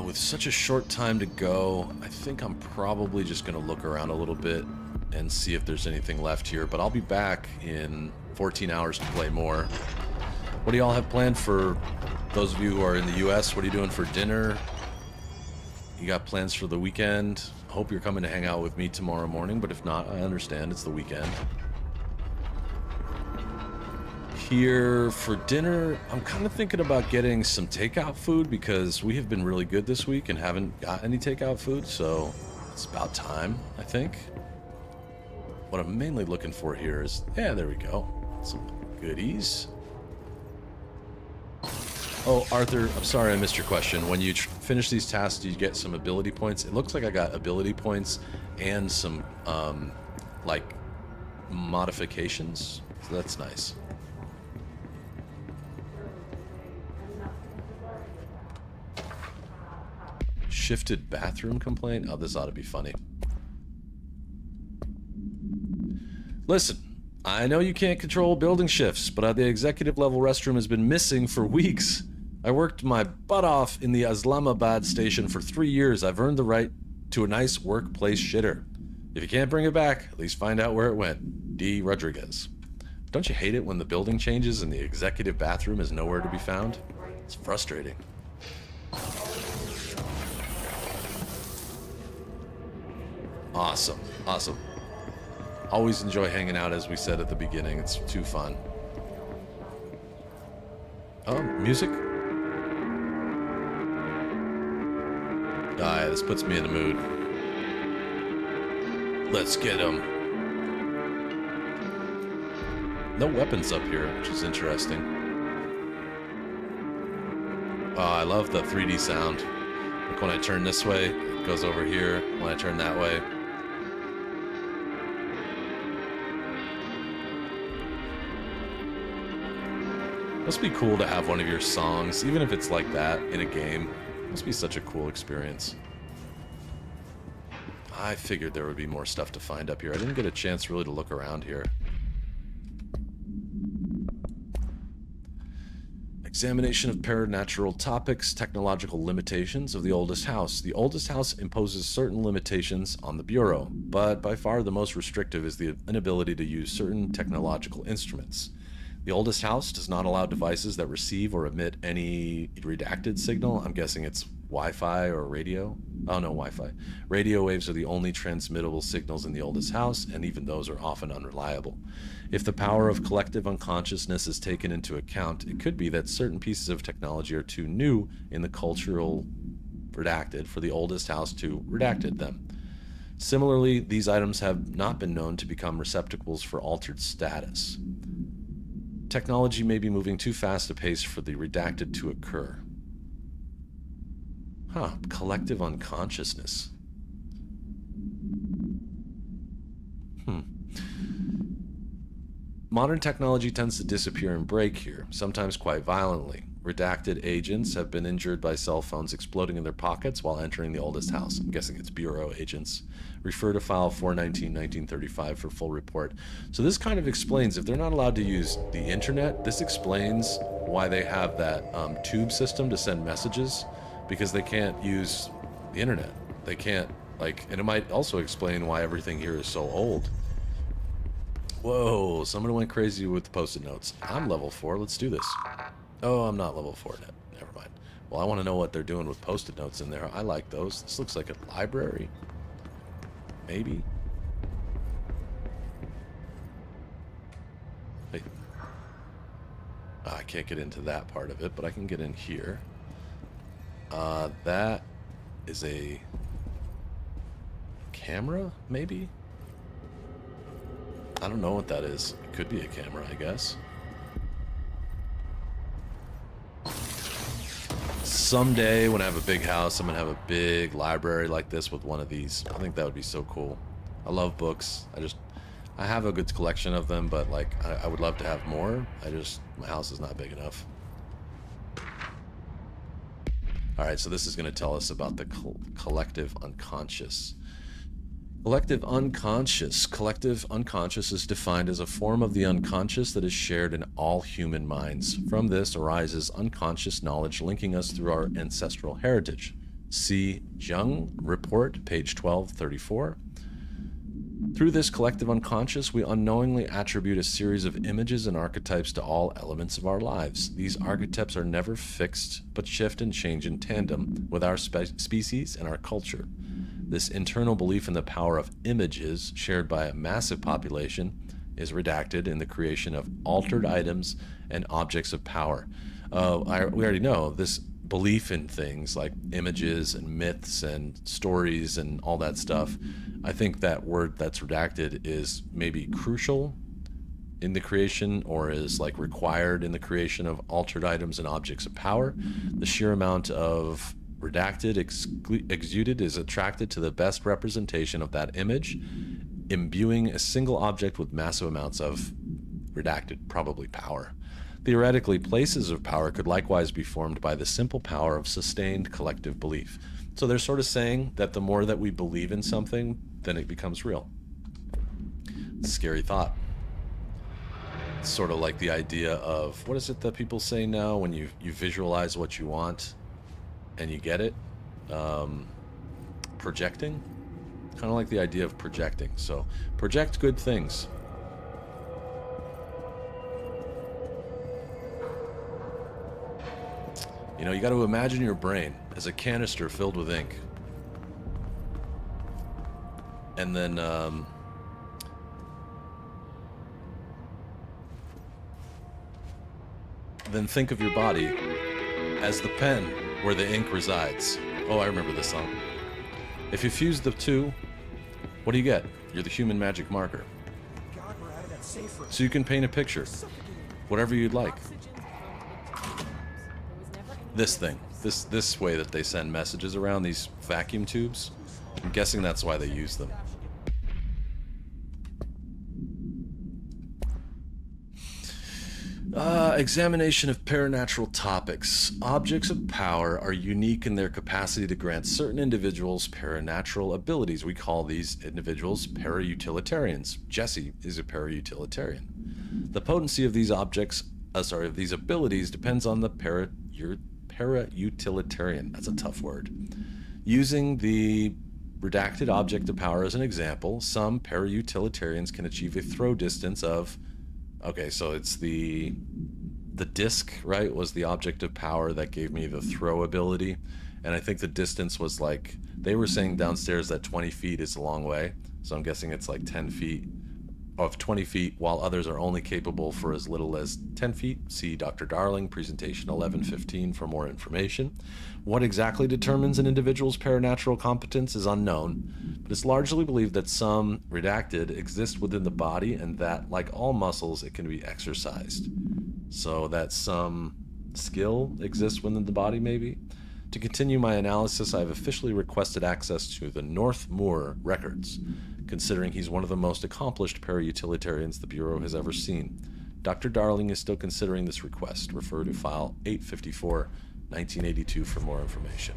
With such a short time to go, I think I'm probably just gonna look around a little bit and see if there's anything left here, but I'll be back in 14 hours to play more. What do y'all have planned for those of you who are in the US? What are you doing for dinner? You got plans for the weekend? Hope you're coming to hang out with me tomorrow morning, but if not, I understand. It's the weekend. Here for dinner, I'm kind of thinking about getting some takeout food because we have been really good this week and haven't got any takeout food, so it's about time, I think. What I'm mainly looking for here is, yeah, there we go. Some goodies. Oh, Arthur, I'm sorry I missed your question. When you finish these tasks, do you get some ability points? It looks like I got ability points and some, like, modifications. So that's nice. Shifted bathroom complaint? Oh, this ought to be funny. Listen, I know you can't control building shifts, but the executive level restroom has been missing for weeks. I worked my butt off in the Islamabad station for 3 years. I've earned the right to a nice workplace shitter. If you can't bring it back, at least find out where it went. D. Rodriguez. Don't you hate it when the building changes and the executive bathroom is nowhere to be found? It's frustrating. Awesome. Awesome. Always enjoy hanging out, as we said at the beginning. It's too fun. Oh, music? Ah, this puts me in the mood. Let's get him. No weapons up here, which is interesting. Oh, I love the 3D sound. Like when I turn this way, it goes over here. When I turn that way. Must be cool to have one of your songs, even if it's like that, in a game. Must be such a cool experience. I figured there would be more stuff to find up here. I didn't get a chance really to look around here. Examination of paranatural topics, technological limitations of the oldest house. The oldest house imposes certain limitations on the Bureau, but by far the most restrictive is the inability to use certain technological instruments. The oldest house does not allow devices that receive or emit any redacted signal. I'm guessing it's Wi-Fi or radio. Oh no, Wi-Fi. Radio waves are the only transmittable signals in the oldest house, and even those are often unreliable. If the power of collective unconsciousness is taken into account, it could be that certain pieces of technology are too new in the cultural redacted for the oldest house to redacted them. Similarly, these items have not been known to become receptacles for altered status. Technology may be moving too fast a pace for the redacted to occur. Collective unconsciousness. Modern technology tends to disappear and break here, sometimes quite violently. Redacted agents have been injured by cell phones exploding in their pockets while entering the oldest house. I'm guessing it's Bureau agents. Refer to file 419-1935 for full report. So this kind of explains, if they're not allowed to use the internet, this explains why they have that tube system to send messages, because they can't use the internet. They can't, and it might also explain why everything here is so old. Whoa, someone went crazy with the post-it notes. I'm level 4, let's do this. Oh, I'm not level 4 yet. Never mind. Well, I want to know what they're doing with post-it notes in there. I like those. This looks like a library. Maybe. Hey. I can't get into that part of it, but I can get in here. That is a camera, maybe? I don't know what that is. It could be a camera, I guess. Someday, when I have a big house, I'm gonna have a big library like this with one of these. I think that would be so cool. I love books. I have a good collection of them, but I would love to have more. My house is not big enough. Alright, so this is gonna tell us about the collective unconscious. Collective unconscious. Collective unconscious is defined as a form of the unconscious that is shared in all human minds. From this arises unconscious knowledge linking us through our ancestral heritage. See Jung Report, page 1234. Through this collective unconscious, we unknowingly attribute a series of images and archetypes to all elements of our lives. These archetypes are never fixed, but shift and change in tandem with our species and our culture. This internal belief in the power of images, shared by a massive population, is redacted in the creation of altered items and objects of power. We already know this belief in things like images and myths and stories and all that stuff. I think that word that's redacted is maybe crucial in the creation, or is required in the creation of altered items and objects of power. The sheer amount of redacted exuded is attracted to the best representation of that image, imbuing a single object with massive amounts of redacted, probably power. Theoretically, places of power could likewise be formed by the simple power of sustained collective belief. So they're sort of saying that the more that we believe in something, then it becomes real. Scary thought. It's sort of like the idea of, what is it that people say now when you visualize what you want and you get it? Projecting? Kind of like the idea of projecting. So project good things. You know, you got to imagine your brain as a canister filled with ink. And then, think of your body as the pen where the ink resides. Oh, I remember this song. If you fuse the two, what do you get? You're the human magic marker. So you can paint a picture, whatever you'd like. This thing, this way that they send messages around, these vacuum tubes, I'm guessing that's why they use them. Examination of paranatural topics. Objects of power are unique in their capacity to grant certain individuals paranatural abilities. We call these individuals para-utilitarians. Jesse is a para-utilitarian. The potency of these objects of these abilities depends on the para-utilitarian. That's a tough word. Using the redacted object of power as an example, some para-utilitarians can achieve a throw distance of, okay, so it's the disc, right, was the object of power that gave me the throw ability. And I think the distance was like, they were saying downstairs that 20 feet is a long way. So I'm guessing it's like 10 feet of 20 feet, while others are only capable for as little as 10 feet. See Dr. Darling, presentation 1115 for more information. What exactly determines an individual's paranatural competence is unknown, but it's largely believed that some redacted exist within the body and that, like all muscles, it can be exercised. So that some skill exists within the body, maybe? To continue my analysis, I have officially requested access to the North Moor records, considering he's one of the most accomplished para-utilitarians the Bureau has ever seen. Dr. Darling is still considering this request. Refer to file 854, 1982 for more information.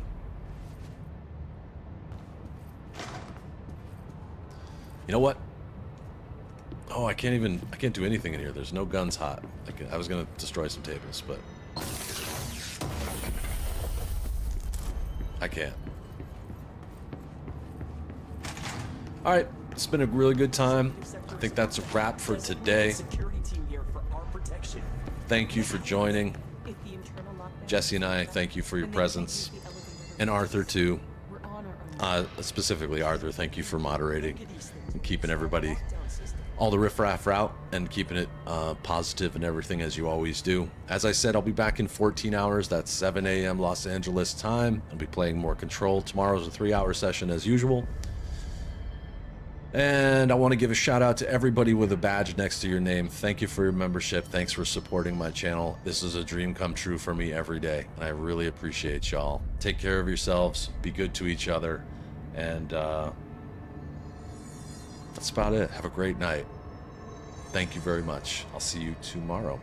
You know what? Oh, I can't do anything in here. There's no guns hot. I was going to destroy some tables, but I can't. All right, it's been a really good time. I think that's a wrap for today. Thank you for joining. Jesse and I, thank you for your presence. And Arthur, too. Specifically, Arthur, thank you for moderating and keeping everybody, all the riffraff out, and keeping it positive and everything as you always do. As I said, I'll be back in 14 hours. That's 7 a.m. Los Angeles time. I'll be playing more Control. Tomorrow's a 3-hour session as usual. And I want to give a shout out to everybody with a badge next to your name. Thank you for your membership. Thanks for supporting my channel. This is a dream come true for me every day, and I really appreciate y'all. Take care of yourselves. Be good to each other. And that's about it. Have a great night. Thank you very much. I'll see you tomorrow.